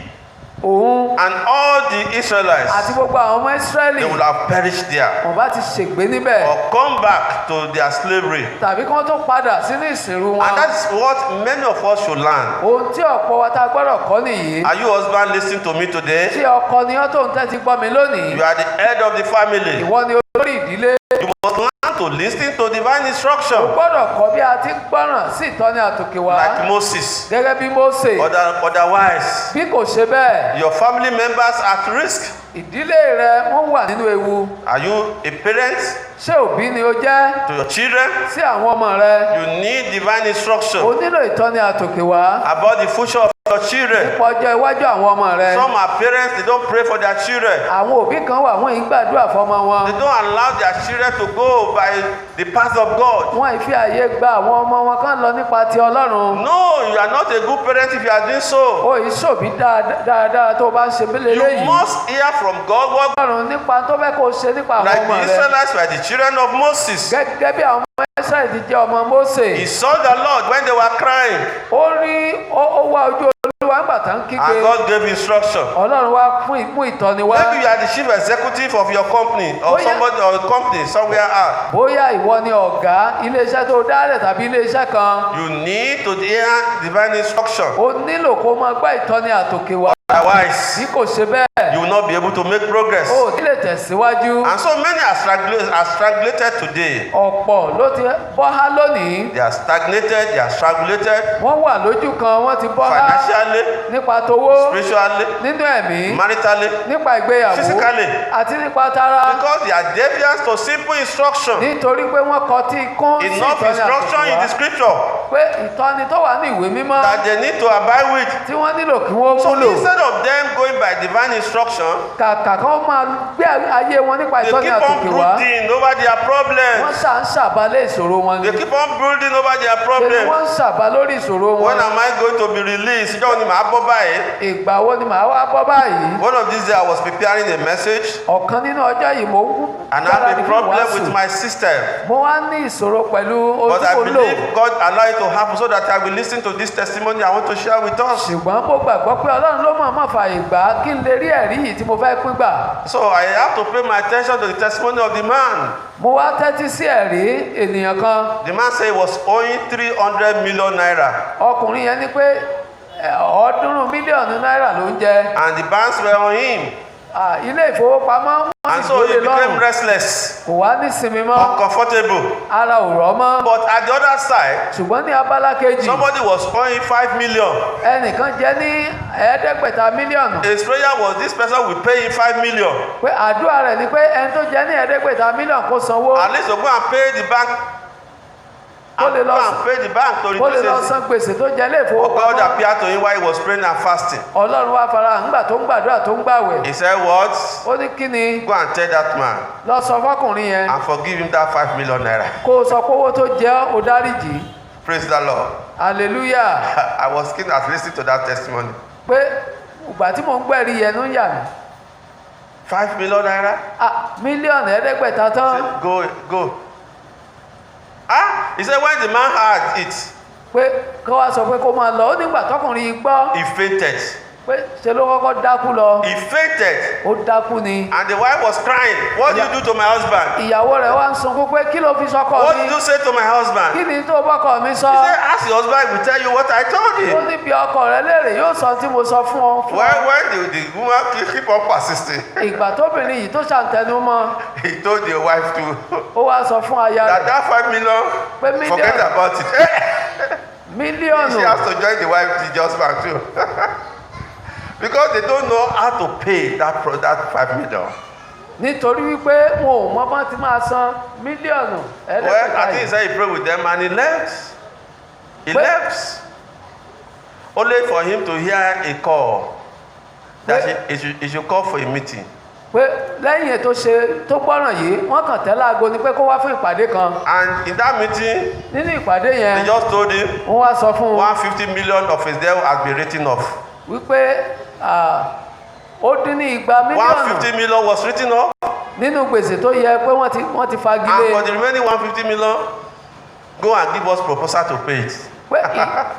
òun and all the Israelites, àti gbogbo àwọn ọmọ Ísírẹ́lì they would have perished there wọ́n bá ti ṣègbé níbẹ̀ or come back to their slavery. tàbí kí wọ́n tó padà sínú ìsìnrú wọn. And that's what many of us should learn. Ohun tí ọ̀pọ̀ wa ta gbọ́dọ̀ kọ́ nìyí. Are you husband listening to me Tí today? ọkọ ni ọ́ tó ń tẹ́tí gbọ́ mi lónìí, You are the head of the family. ìwọ ni olórí ìdílé. You must learn to listen to divine O instruction gbọ́dọ̀ kọ́ bí a ti ń gbọ́ràn sí ìtọ́ni àtòkèwá like Moses. gẹ́gẹ́ bí Mósè. Otherwise, Bí kò ṣe bẹ́ẹ̀, your family members at risk. ìdílé rẹ wọ́n wà nínú ewu. Are you a parent Ṣé òbí ni o jẹ́ to your children? sí àwọn ọmọ rẹ? You need divine O instruction nílò ìtọ́ni àtòkèwá about the future of your children. nípa ọjọ́ iwájú àwọn ọmọ rẹ. Some are parents, they don't pray for their children. Àwọn òbí kan wà wọ́n yìí gbàdúrà fọ́mọ wọn. They don't allow their children to go by the path of God. Wọ́n ì fi àyè gba àwọn ọmọ wọn kán lọ nípa ti Ọlọ́run. No, you are not a good parent if you are doing so. O yìí ṣòbí dáadáa tó o bá ń ṣe bílẹ̀ You léyìí. must hear from God what, Ọlọ́run nípa tó fẹ́ kó o ṣe nípa àwọn like ọmọ the rẹ. Israelites were the children of Moses. Gẹ́gẹ́ bí àwọn ọmọ Ísírẹ́lì ti jẹ́ ọmọ Mósè. He saw the Lord when they were crying, Ó rí ó wá ojú Olúwa nígbà tá ń kígbe. and God gave instruction. Ọlọ́run wá mú ìtọ́ni wá. Maybe you are the chief executive of your company or Oh, yeah. somebody or a company somewhere else. Bóyá ìwọ ni ọ̀gá iléeṣẹ́ tó dálẹ̀ tàbí iléeṣẹ́ kan. You need to hear divine instruction. O nílò kó máa gbọ́ ìtọ́ni àtòkè wá. Otherwise, Bí kò ṣe bẹ́ẹ̀, you will not be able to make progress. o ò ní lè tẹ̀síwájú. And so many are stagnated today. Ọ̀pọ̀ ló ti bọ́ há lónìí. They are stagnated, they are stagnated Wọ́n wà lójú kan, wọ́n ti bọ́ há financially, nípa towó, spiritually, nínú ẹ̀mí, maritally, nípa ìgbéyàwó, physically. àti nípa tara. Because they are devious to simple instruction. Nítorí pé wọ́n kọtí kún sí Enough ìtọ́ni instruction in the àtòkè wá. scripture. pé ìtọ́ni tó wà ní ìwé mímọ́ that they need to abide with. tí wọ́n nílò kí wọ́n So múlò. instead of them going by divine instruction, Kàkà kan máa gbé ayé wọn nípa they ìtọ́ni keep on àtòkè wá. brooding over their Wọ́n problems. ń ṣàbálẹ̀ ìṣòro wọn ni. They keep on brooding over their Ṣé ni problems. wọ́n ń ṣàbá lórí ìṣòro When wọn? am I going to be released? Ìjọ́ ni màá bọ́ báyìí. Ìgbà wo ni màá wá bọ́ báyìí? One of these days I was preparing a message Ọ̀kan nínú ọjọ́ yìí mo ń and I had a problem with my system. Mo wá ní ìṣòro pẹ̀lú But I ojú kò lò. believe God allowed it to happen so that I will listen to this testimony I want to share with us. Ṣùgbọ́n mo gbàgbọ́ pé Ọlọ́run ló mọ̀ọ́mọ̀ fààyè gbà á kí n lè rí ẹ̀rí yìí tí mo fẹ́ pín gbà. So I have to pay my attention to the testimony of the man. Mo wá tẹ́tí sí ẹ̀rí ènìyàn kan. The man said he was owing 300 million naira Ọkùnrin yẹn ní pé 300 mílíọ̀nù náírà ló ń jẹ. and the banks were on him. Ilé ìfowópamọ́ wọ́n And sì so he gbólé became lọ́rùn. restless, Kò wá ní sinmi mọ́. uncomfortable. Ara ò rọ̀ mọ́. But at the other side, Ṣùgbọ́n ní abala kejì, somebody was owing 5 million. ẹnìkan jẹ́ ní 500 mílíọ̀nù. His prayer was this person will pay him 5 million. Pé àdúrà rẹ̀ ni pé ẹni tó jẹ́ ní 500 mílíọ̀nù kó sanwó. At least to go and pay the bank. Kó lè And go lọ and pay the bank to kó lè lọ reduce san it. gbèsè tó jẹ ilé But God ìfowópamọ́. appeared to him while he was praying and fasting. Ọlọ́run wá fara hàn nígbà tó ń gbàdúrà tó ń gbàwẹ̀. He said, what? Ó ní kí ni Go and tell that man lọ sọ fọkùnrin yẹn and forgive him that 5 million naira. kó o sọ pé owó tó jẹ́ ó dáríjì. Praise the Lord. Hallelujah. I was keen at listening to that testimony. Pé ìgbà tí mò ń gbẹ̀rí yẹn ló ń yà mí. 5 million naira? Mílíọ̀nù 500 tán. Say, go. He said when the man heard it, Pé kó wá sọ pé kó máa lọ. Ó nígbà tọkùnrin yìí gbọ́ he fainted. pé ṣe ló kọ́kọ́ dákú lọ. He fainted. Ó dákú ni. And the wife was crying. What did you do to my husband? Ìyàwó rẹ̀ wá ń sunkún pé kí ló fi sọ́kọ What mi? did you say to my husband? Kí ni tó bọ́kọ mi sọ? He said, ask your husband, he will tell you what I told Ó him. ní bí ọkọ rẹ̀ léèrè yóò sọ tí mo sọ fún ọ. When the woman keep on persisting, Ìgbà tóbìnrin yìí tó ṣàǹtẹnu mọ́, he told the wife to ó wá sọ fún aya that rẹ̀ that 5 million, pé mílíọ̀nù forget about it. mílíọ̀nù She has to join the wife, the husband too. Because they don't know how to pay that 5 million. nítorí wípé wọn ò mọ bọ́n ti máa san mílíọ̀nù Well, I think he yìí. said he prayed with them and he left. He Well- left. Only for him to hear a call that he should call for a meeting. Pé lẹ́yìn ètò ṣe tó gbọ́ràn yìí wọ́n kàn tẹ́ láago ni pé kó wá fún ìpàdé kan. And in that meeting, Nínú ìpàdé they yẹn just told him wọ́n wá sọ fún un 150 million of his debt has been written off. wípé ó dín ní 200 mílíọ̀nù 150 million was written off, nínú gbèsè tó yẹ pé wọ́n ti and fagilé. for the remaining 150 million, go and give us proposal to pay it. Pé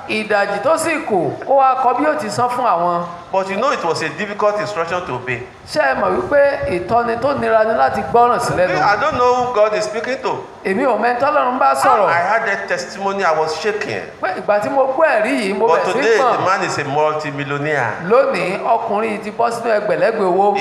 ìdajì tó sì kù kó wá kọ bí ó ti san fún àwọn. But you know it was a difficult instruction to obey. Ṣé ẹ mọ̀ wípé ìtọ́ni tó nira ni láti gbọ́ràn sí lẹ́nu? I don't know who God is speaking to. Èmi ò mẹ́ni tọ́lọ́run bá sọ̀rọ̀. I had that testimony, I was shaking. Pé ìgbà tí mo gbọ́ ẹ̀rí yìí mo But bẹ̀ sí today, pọ̀n. the man is a multi-millionaire. Lónìí ọkùnrin yìí ti bọ́ sínú ẹgbẹ̀lẹ́gbẹ̀ owó.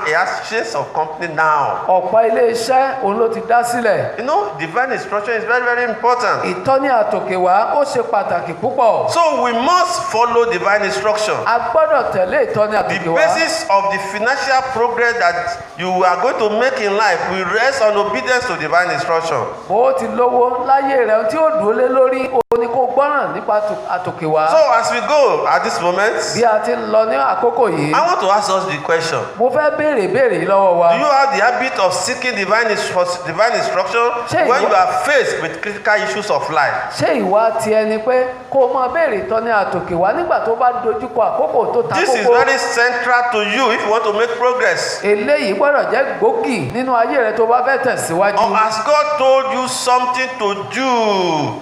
He has chains of company now. Ọ̀pọ̀ ilé iṣẹ́ òun ló ti dá sílẹ̀. You know, divine instruction is very, very important. Ìtọ́ni àtòkè wá ó ṣe pàtàkì púpọ̀. So we must follow divine instruction. A gbọ́dọ̀ tẹ̀lé ìtọ́ni The àtòkè wá. basis of the financial progress that you are going to make in life will rest on obedience to divine instruction. Bó o ti lówó láyé rẹ̀ tí ó dúró lé lórí òun ni kó gbọ́ràn nípa àtòkè wá. So as we go at this moment, Bí a ti ń lọ ní àkókò yìí, I want to ask us the question. mo fẹ́ béèrè yìí lọ́wọ́ wa. Do you have the habit of seeking divine instruction Ṣé when ìwọ- you are faced with critical issues of life? Ṣé ìwà ti ẹni pé kó o máa béèrè ìtọ́ni àtòkè wá nígbà tó bá dojúkọ àkókò tó ta This is kókó? very central to you if you want to make progress. Eléyìí gbọ́dọ̀ jẹ́ gbòógì nínú ayé rẹ tó bá fẹ́ tẹ̀síwájú. Or has God told you something to do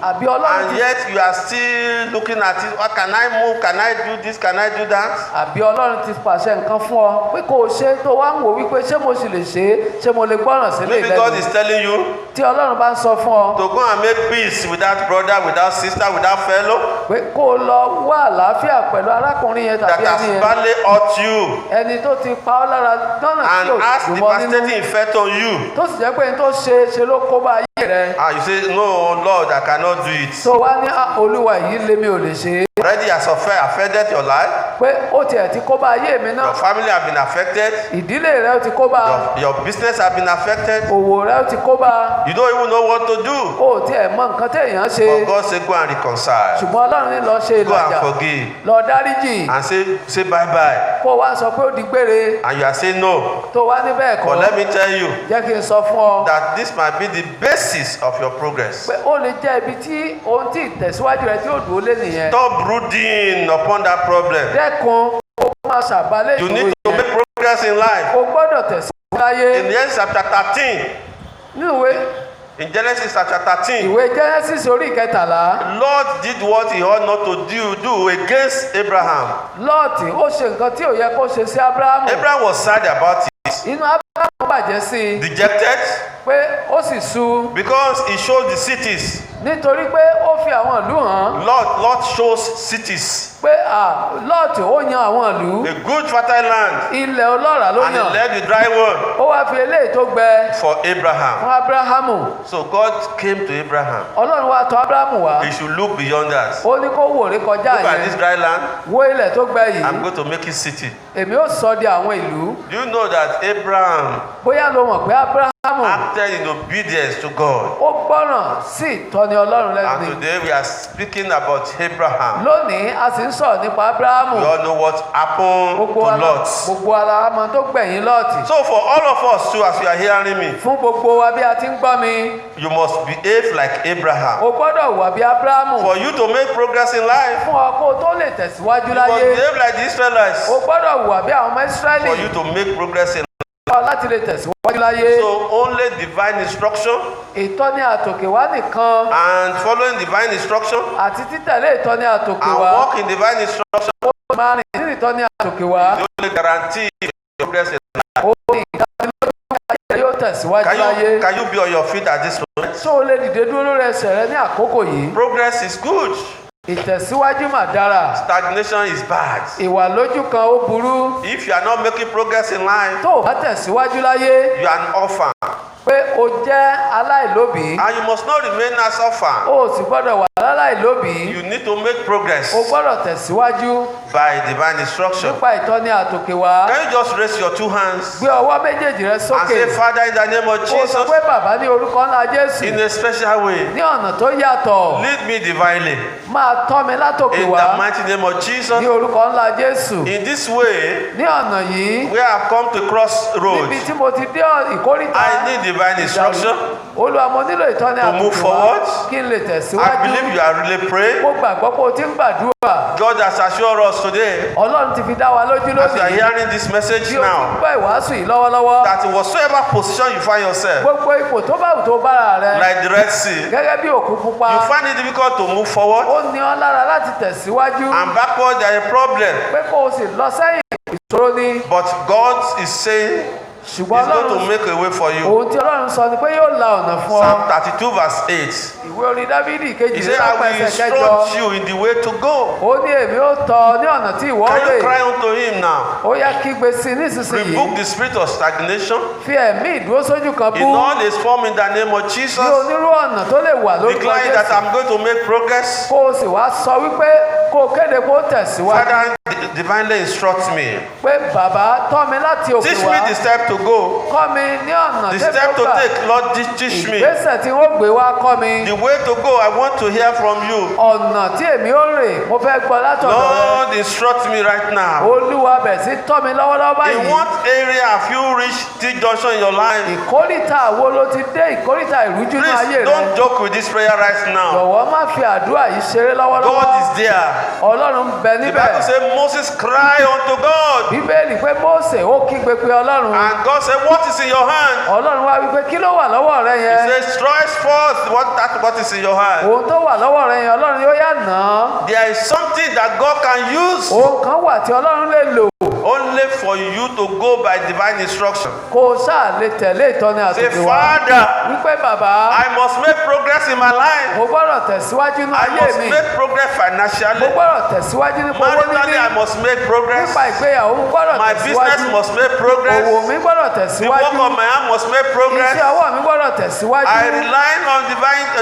Àbí Ọlọ́run and ti yet you are still looking at it? What can I move? Can I do this? Can I do that? àbí Ọlọ́run ti pàṣẹ nǹkan fún ọ pé kó o ṣe tó wá ń wò wípé ṣé mo sì lè ṣe é, ṣé mo lè gbọ́ràn sílé Maybe God ìlẹ́nu. is telling you Tí Ọlọ́run bá ń sọ fún ọ to go and make peace with that brother, with that sister, with that fellow pé kó o lọ wá àlàáfíà pẹ̀lú arákùnrin yẹn that tàbí has ẹni yẹn, badly hurt you ẹni tó ti pa ọ́ lára lọ́nà tí and ò has dùn mọ́ nínú, devastating effect on you. tó sì jẹ́ pé ẹni tó ṣe ló kó bá ayé rẹ. And you say, no, Lord, I cannot do it. Tó wá ní Olúwa yìí lémi ò lè ṣe é. already has affected your life. pé ó tiẹ̀ ti kó bá ayé mi náà. Your family have been affected. Ìdílé rẹ ó ti kó bá. Your business have been affected. Òwò rẹ ó ti kó bá. You don't even know what to do. O tiẹ̀ mọ nǹkan téèyàn ṣe. But God say go and reconcile. Ṣùgbọ́n Ọlọ́run ní lọ ṣe Go and ìlàjà. forgive. Lọ dáríjì. And say bye bye. Kó wá sọ pé ó di gbére. And you are saying no. Tó wá ní bẹ́ẹ̀ But kọ́. let me tell you Jẹ́ kí n sọ fún ọ. that this might be the basis of your progress. Pé ó lè jẹ́ ibi tí ohun tí ìtẹ̀síwájú rẹ tí ó dúró lé nìyẹn. Stop brooding upon that problem. Dẹ́kun ó máa ṣàbálẹ̀ You ìṣòro need to yẹn. make progress in life. O gbọ́dọ̀ tẹ̀síwájú láyé. In Genesis chapter 13, in Genesis chapter 13, Ìwé Genesis orí ìkẹtàlá. Lord did what he ought not to do against Abraham. Lọ́ọ̀tì ó ṣe nǹkan tí ò yẹ kó ṣe sí Ábúráhámù. Abraham was sad about it, Inú Ábúráhámù bàjẹ́ sí i dejected, pé ó sì sú because he showed the cities. nítorí pé ó fi àwọn ìlú hàn Lord shows cities, pé Lọ́ọ̀tì ó yan àwọn ìlú a good fertile land, ilẹ̀ ọlọ́ràá ló and he yàn. left the dry one Ó wá fi eléyìí tó gbẹ for fún Abraham. Ábúráhámù. So God came to Abraham. Ọlọ́run wá tọ̀ Ábúráhámù wá. He should look beyond that. Ó ní kó wòrè kọjá Look at this yẹn. dry land. Wo ilẹ̀ tó gbẹ I'm yìí. going to make it city. Èmi ó sọ di àwọn ìlú. Do you know that Abraham Bóyá lo mọ̀ pé Ábúráhámù acted in obedience to God? ó gbọ́ràn sí ìtọ́ni Ọlọ́run lẹ́nu And ni. today we are speaking about Abraham. Lónìí a sì ń sọ̀rọ̀ nípa Ábúráhámù. We all know what happened to Lot. Gbogbo ara mọ̀ tó gbẹ̀yìn Lọ́ọ̀tì. So for all of us too, as you are hearing me, Fún gbogbo wa bí a ti ń gbọ́ mi, you must behave like Abraham. o gbọ́dọ̀ wà bí Ábúráhámù. For you to make progress in life, Fún ọ kó o tó lè tẹ̀síwájú you must láyé, behave like the Israelites. o gbọ́dọ̀ wà bí àwọn ọmọ Ísírẹ́lì. For you to make progress in life. Láti lè tẹ̀síwájú láyé. So only divine instruction Ìtọ́ni àtòkè wá nìkan and following divine instruction àti títẹ̀lé ìtọ́ni àtòkè and wá. walk in divine instruction Ó máa rìn nínú ìtọ́ni àtòkè wá. the only guarantee your progress in life. Ó ní ìdánilójú pé yóò tẹ̀síwájú láyé. Can you be on your feet at this moment? Ṣé o lè dìde dúró lórí ẹsẹ̀ rẹ ní àkókò yìí? Progress is good. Ìtẹ̀síwájú mà dára. Stagnation is bad. Ìwà lójú kan ó burú. If you are not making progress in life, Tó o bá tẹ̀síwájú láyé you are an orphan. pé o jẹ́ aláìlóbìí, And you must not remain as orphan. o sì gbọ́dọ̀ wà láláìlóbìí. You need to make progress O gbọ́dọ̀ tẹ̀síwájú by divine instruction. nípa ìtọ́ni àtòkè wá. Can you just raise your two hands Gbé ọwọ́ méjèèjì rẹ and sókè. say, Father, in the name of O sọ Jesus, pé bàbá ní orúkọ ńlá Jésù in a special way, ní ọ̀nà tó yàtọ̀. lead me divinely. Máa tọ́ mi látòkè In wá the mighty name of Jesus, ní orúkọ ńlá Jésù. in this way, Ní ọ̀nà yìí, where I have come to crossroads, níbi tí mo ti dé ìkórìtà. I need divine instruction. Olúwa, mo nílò ìtọ́ni To move àtòkè wá forward. kí n lè I tẹ̀síwájú. believe you are really praying. Mo gbàgbọ́ pé o ti ń gbàdúrà. God has assured us today, Ọlọ́run ti fi dá wa lójú as you are lónìí. hearing this message Bí o ti ń now, gbọ́ ìwàásù yìí lọ́wọ́lọ́wọ́. that in whatsoever position you find yourself, Gbogbo ipò tó bá wù tó bára rẹ. like the Red Sea, Gẹ́gẹ́ bí òkú pupa. you find it difficult to move forward, Ó ní ọ lára láti tẹ̀síwájú. and backward there is a problem. Pé kó o sì lọ sẹ́yìn ìṣòro ni. But God is saying He's Ṣùgbọ́n going to Ọlọ́run make a way for you. ohun tí Ọlọ́run sọ ni pé yóò la ọ̀nà fún ọ. Psalm 32 verse 8. Ìwé orin Dávídì He kejì said, I will ẹsẹ̀ kẹjọ. instruct you in the way to go. Ó ní èmi ó tọ́ ọ ní ọ̀nà tí ìwọ Can you rè. cry unto him now? Ó yá kígbe sí i nísinsìnyí. Rebuke the spirit of stagnation Fi ẹ̀mí ìdúrósójú kan in bú. all its form in the name of Ní Jesus. onírú ọ̀nà tó lè wà lórúkọ Declaring that Jésù. I'm going to make progress. Kó o sì wá sọ wípé kó o kéde kó o tẹ̀síwájú. Father, divinely instruct me. Pé bàbá tọ́ mi láti òkè Teach wá. me the step to go. Kọ́ mi ní ọ̀nà The tẹ́lẹ̀ step to gbà. take, Lord, teach me. Ìgbésẹ̀ tí wọ́n gbé wá kọ́ mi. The way to go, I want to hear from you. Ọ̀nà tí èmi ó rè mo fẹ́ gbọ́ látọ̀dọ̀ rẹ. Lord, instruct me right now. Olúwa bẹ̀ sí tọ́ mi lọ́wọ́lọ́wọ́ In báyìí. what area have you reached this junction in your life? Ìkórìtà wo ló ti dé ìkórìtà ìrújú ní ayé Please rẹ? don't joke with this prayer right now. Jọ̀wọ́ má fi àdúrà yìí ṣeré lọ́wọ́lọ́wọ́. God is there. Ọlọ́run ń bẹ The níbẹ̀. Bible says Moses cried unto God. Bíbélì pé Mósè ó kígbe pé Ọlọ́run. And God said, what is in your hand? Ọlọ́run wá wípé kí ló wà lọ́wọ́ rẹ He yẹn? says, stretch forth what is in your hand. Ohun tó wà lọ́wọ́ rẹ yẹn Ọlọ́run yóò yá nà án. There is something that God can use Ohun kan wà tí Ọlọ́run lè lò. only for you to go by divine instruction. Kó o ṣáà lè tẹ̀lé ìtọ́ni Say, àtòkè wá. Father, Wípé bàbá, I must make progress in my life. mo gbọ́dọ̀ tẹ̀síwájú ní I ayé must mi. make progress Mo financially. gbọ́dọ̀ tẹ̀síwájú nípa owó Maritally, I níní. must make progress. Nípa ìgbéyàwó mo gbọ́dọ̀ My business tẹ̀síwájú. must make progress. Òwò mi gbọ́dọ̀ The tẹ̀síwájú. work of my hand must make progress. Iṣẹ́ ọwọ́ mi gbọ́dọ̀ tẹ̀síwájú. I rely on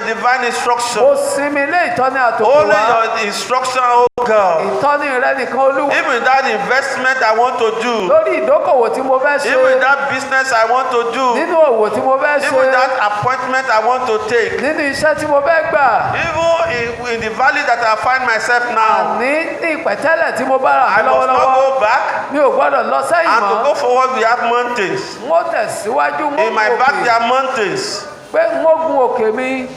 divine instruction. Mo sinmi lé ìtọ́ni àtòkè Only wá. your instruction, oh God. ìtọ́ni rẹ nìkan Olúwa. Even that investment I want to do, lórí ìdókòwò tí mo fẹ́ ṣe. even that business I want to do, nínú òwò tí mo fẹ́ ṣe. even that appointment I want to take, nínú iṣẹ́ tí mo fẹ́ gbà. even in the valley that I find myself now, ní ìpẹ̀tẹ́lẹ̀ tí mo bá rà I mí must not lọ́wọ́lọ́wọ́. go back. mi ò gbọ́dọ̀ lọ sẹ́yìn And to mọ́. go forward, we have mountains. mo tẹ̀síwájú mo In my back, there are mountains. pé mo gun òkè mi.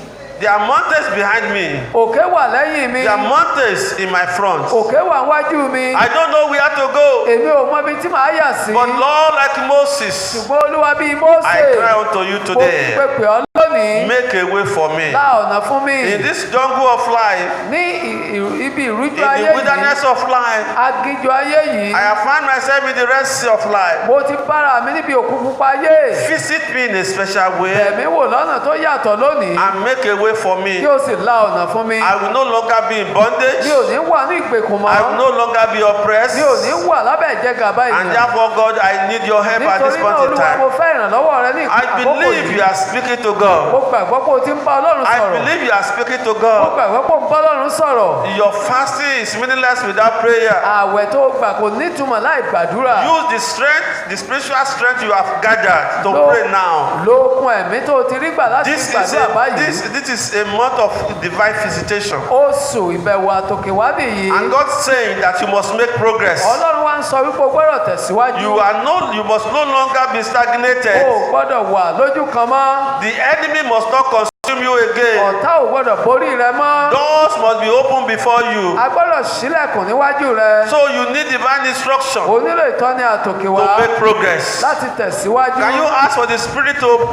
There are mountains behind me. òkè wà lẹ́yìn mi. There are mountains in my front. òkè wà wájú mi. I don't know where to go. èmi ò mọ ibi tí màá yà sí. But Lord, like Moses, ṣùgbọ́n Olúwa bíi Mósè. I cry unto you mo today. pèpè ọ́ lónìí. Make a way for me. la ọ̀nà fún mi. In this jungle of life, ní ibi ìrújú in ayé the yìí. wilderness of life, aginjù ayé yìí. I have found myself in the Red Sea of life. mo ti bára mi níbi òkú pupa ayé. Visit me in a special way ẹ̀mí wò lọ́nà tó yàtọ̀ lónìí. and make a way for me. kí o sì la ọ̀nà fún mi. I will no longer be in bondage. mi ò ní wà ní ìgbèkùn mọ́. I will no longer be oppressed. mi ò ní wà lábẹ́ ìjẹgàba And ènìyàn. therefore, God, I need your help at this nítorí náà point in Olúwa mo time. fẹ́ ìrànlọ́wọ́ rẹ ní I àkókò believe yìí. you are speaking to mo God. gbàgbọ́ pé o ti ń bá Ọlọ́run I sọ̀rọ̀. believe you are speaking to mo God. gbàgbọ́ pé o ń bá Ọlọ́run sọ̀rọ̀. Your fasting is meaningless without prayer. ààwẹ̀ tó gbà kò nítumọ̀ láì gbàdúrà. Use the strength, the spiritual strength you have gathered to pray now. lókun ẹ̀mí tó o ti rí gbà láti gbàdúrà báyìí. This is a month of divine visitation. oṣù ìbẹ̀wò àtòkèwá nìyí. And God saying that you must make progress. Ọlọ́run wá ń sọ wípé o gbọ́dọ̀ tẹ̀síwájú. You must no longer be stagnated. o gbọ́dọ̀ wà lójú kan mọ́. The enemy must not consume you again. ọ̀tá ò gbọ́dọ̀ borí rẹ mọ́. Doors must be open before you. a gbọ́dọ̀ ṣílẹ̀kùn níwájú rẹ. So you need divine instruction o nílò ìtọ́ni àtòkèwá to make progress. láti tẹ̀síwájú. Can you ask for the Spirit to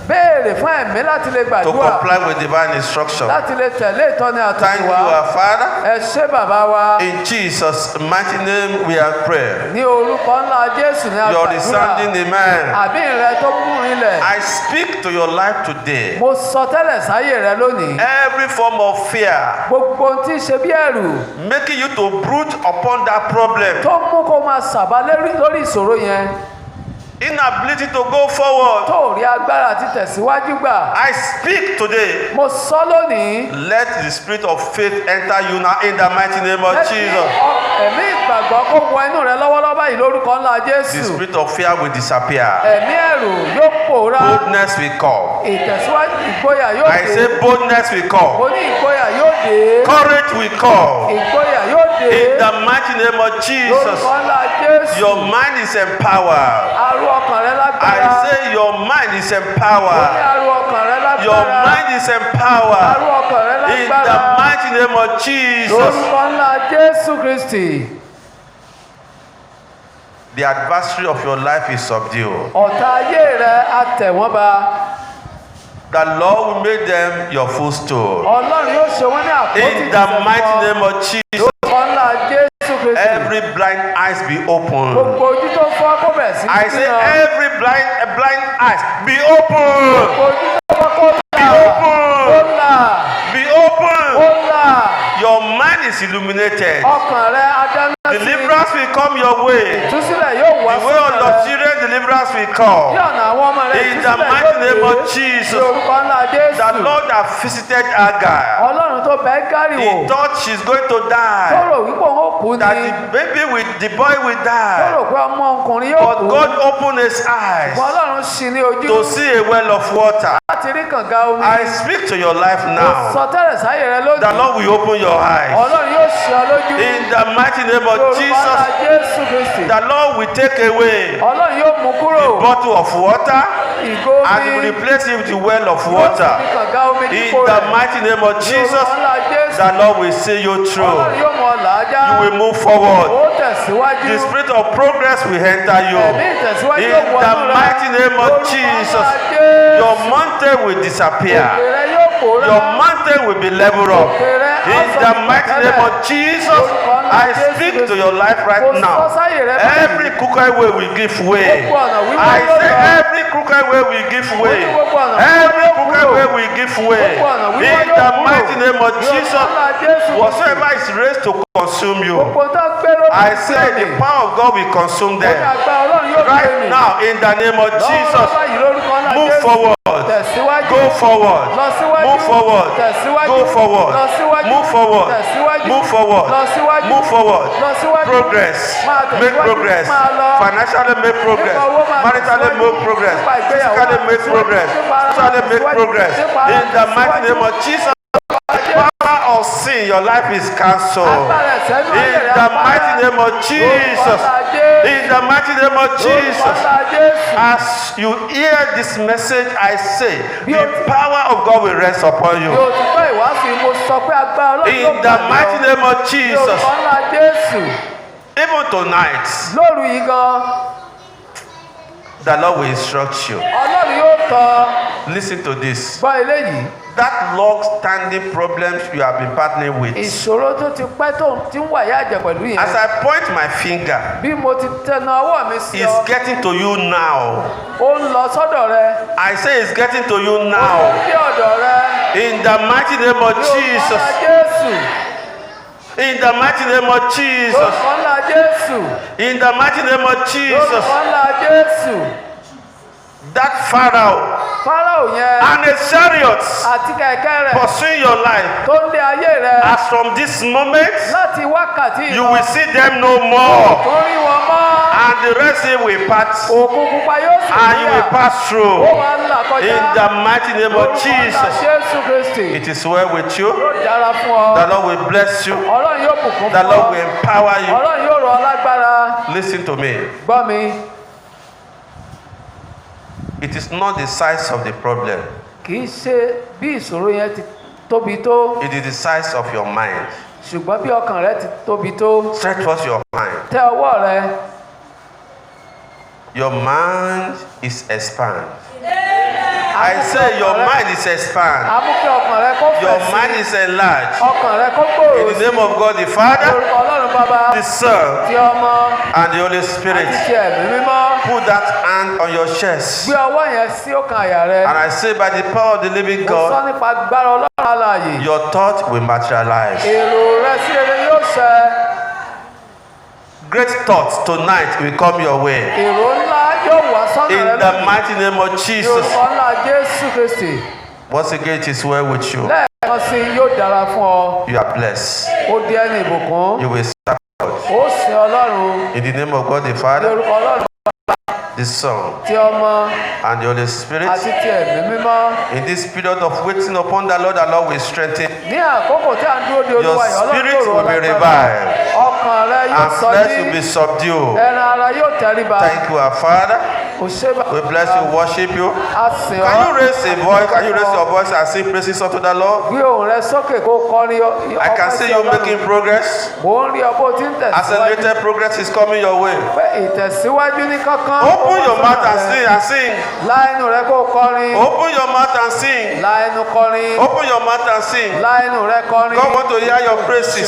béèrè fún ẹ̀mí láti lè gbàdúrà. comply with divine instruction? láti lè tẹ̀lé ìtọ́ni Thank you, àtòkèwá. our Father. ẹ ṣé bàbá wa. In Jesus' mighty name we have prayed. ní orúkọ ńlá Jésù ní Your àgbàdúrà. resounding amen. àbí rẹ tó kún rinlẹ̀. I speak to your life today. mo sọ tẹ́lẹ̀ sáyé rẹ lónìí. Every form of fear gbogbo ohun tí ń ṣe bí ẹ̀rù making you to brood upon that problem, tó mú kó máa sàbá lórí ìṣòro yẹn. inability to go forward. tó rí agbára àti tẹ̀síwájú gbà. I speak today. mo sọ lónìí. Let the spirit of faith enter you now in the mighty name of Jesus. ẹ̀mí ìgbàgbọ́ kó wọ inú rẹ lọ́wọ́lọ́wọ́ báyìí lórúkọ ńlá The Jésù. spirit of fear will disappear. ẹ̀mí ẹ̀rù yóò pòórá. Boldness will come. ìtẹ̀síwájú ìgboyà yóò I dé. say boldness will come. mo ní ìgboyà yóò dé. Courage will come. ìgboyà yóò dé. In the mighty name of Jesus. lórúkọ ńlá Jésù. Your mind is empowered. arú ọkàn rẹ lágbára. I say your mind is mo ní empowered. arú ọkàn rẹ lágbára. Your mind is empowered. arú ọkàn rẹ In the lágbára. mighty name of Jesus. lórúkọ ńlá Jésù Kristi. The adversary of your life is subdued. ọ̀tá ayé rẹ á tẹ̀ wọ́n ba. The Lord will make them your footstool. Ọlọ́run yóò ṣe wọ́n ní àpótí In the mighty name of Jesus. lórúkọ ńlá Jésù Kristi. Every blind eyes be opened. gbogbo ojú tó fọ́ kó bẹ̀rẹ̀ sí I say ríran. every blind eyes be opened. gbogbo ojú tó fọ́ kó là. open. ó là. Be ó open. là. Your mind is illuminated. ọkàn rẹ adáná sí. Deliverance will come your way. ìtúsílẹ̀ yóò wá The way of sọ́dọ̀ your rẹ. children, deliverance will bí come. ọ̀nà àwọn ọmọ rẹ In the ìtúsílẹ̀ mighty name yóò of dé. Jesus. ní orúkọ ńlá The Jésù. Lord that visited Agar. Ọlọ́run tó bẹ́ẹ̀ gárì wò. He thought she's going to tó die. rò wípé òun ó kú That ni. the boy will tó die. rò pé ọmọ ọkùnrin yóò But kú. God opened his eyes ṣùgbọ́n Ọlọ́run ṣí ní ojú. to see a well of water. láti rí kànga omi. I speak to your life mo now. sọ tẹ́lẹ̀ sáyé rẹ The lónìí. Lord will open your eyes. Ọlọ́run yóò ṣí ọ lójú. In the mighty name of lórúkọ ńlá Jesus, Jésù Kristi. the Lord will take away Ọlọ́run yóò mú kúrò. bottle of water ìgò and omi. replace it with the well of yóò sì water. fi kànga omi In dípò the rẹ̀. mighty name of Jesus, lórúkọ ńlá Jésù. the Lord will see you through. Ọlọ́run yóò mọ làájá. You will move forward. ó tẹ̀síwájú. The spirit of progress will enter you. ẹ̀mí ìtẹ̀síwájú In yóò wọnú the rẹ. mighty name of lórúkọ Jesus, ńlá Jésù. your mountain will disappear. òkè rẹ yóò pòórá. Your mountain will be leveled up. In the mighty name of Jesus, I speak to your life right now. Every crooked way will give way. I say every crooked way will give way. Every crooked way will give way. In the mighty name of Jesus, whatsoever is raised to consume you, I say the power of God will consume them. Right now, in the name of Jesus, Move forward. Go forward. Move forward. Go forward. Move forward. Move forward. Move forward. Progress. Make progress. Financially make progress. Maritally make progress. Physically make progress. Socially make progress. In the mighty name of Jesus. Power of sin, your life is cancelled. In the mighty name of Jesus. In the mighty name of Jesus. As you hear this message, I say, the power of God will rest upon you. In the mighty name of Jesus. Even tonight, the Lord will instruct you. Listen to this. That long-standing problems you have been partnering with. As I point my finger, it's getting to you now. I say it's getting to you now. In the mighty name of Jesus. In the mighty name of Jesus. In the mighty name of Jesus. That Pharaoh and a chariot pursuing your life. As from this moment, you will see them no more. And the rest will pass. And you will pass through. In the mighty name of Jesus. It is well with you. The Lord will bless you. The Lord will empower you. Listen to me. It is not the size of the problem. It is the size of your mind. Stretch forth your mind. Your mind is expanded. I say your mind is expanded. Your mind is enlarged. In the name of God the Father, the Son, and the Holy Spirit. Put that hand on your chest. And I say by the power of the living God, your thought will materialize. Great thoughts tonight will come your way. In the mighty name of Jesus. Once again, it is well with you. You are blessed. You will serve God. In the name of God the Father, the Son, and the Holy Spirit. In this period of waiting upon the Lord will strengthen. Your spirit will be revived. And flesh will be subdued. Thank you, our Father. We bless you, worship you. Can you raise a voice? Can you raise your voice and sing praises unto the Lord? I can see you making progress. Accelerated progress is coming your way. Open your mouth and sing and sing. Open your mouth and sing. Open your mouth and sing. God wants to hear your praises.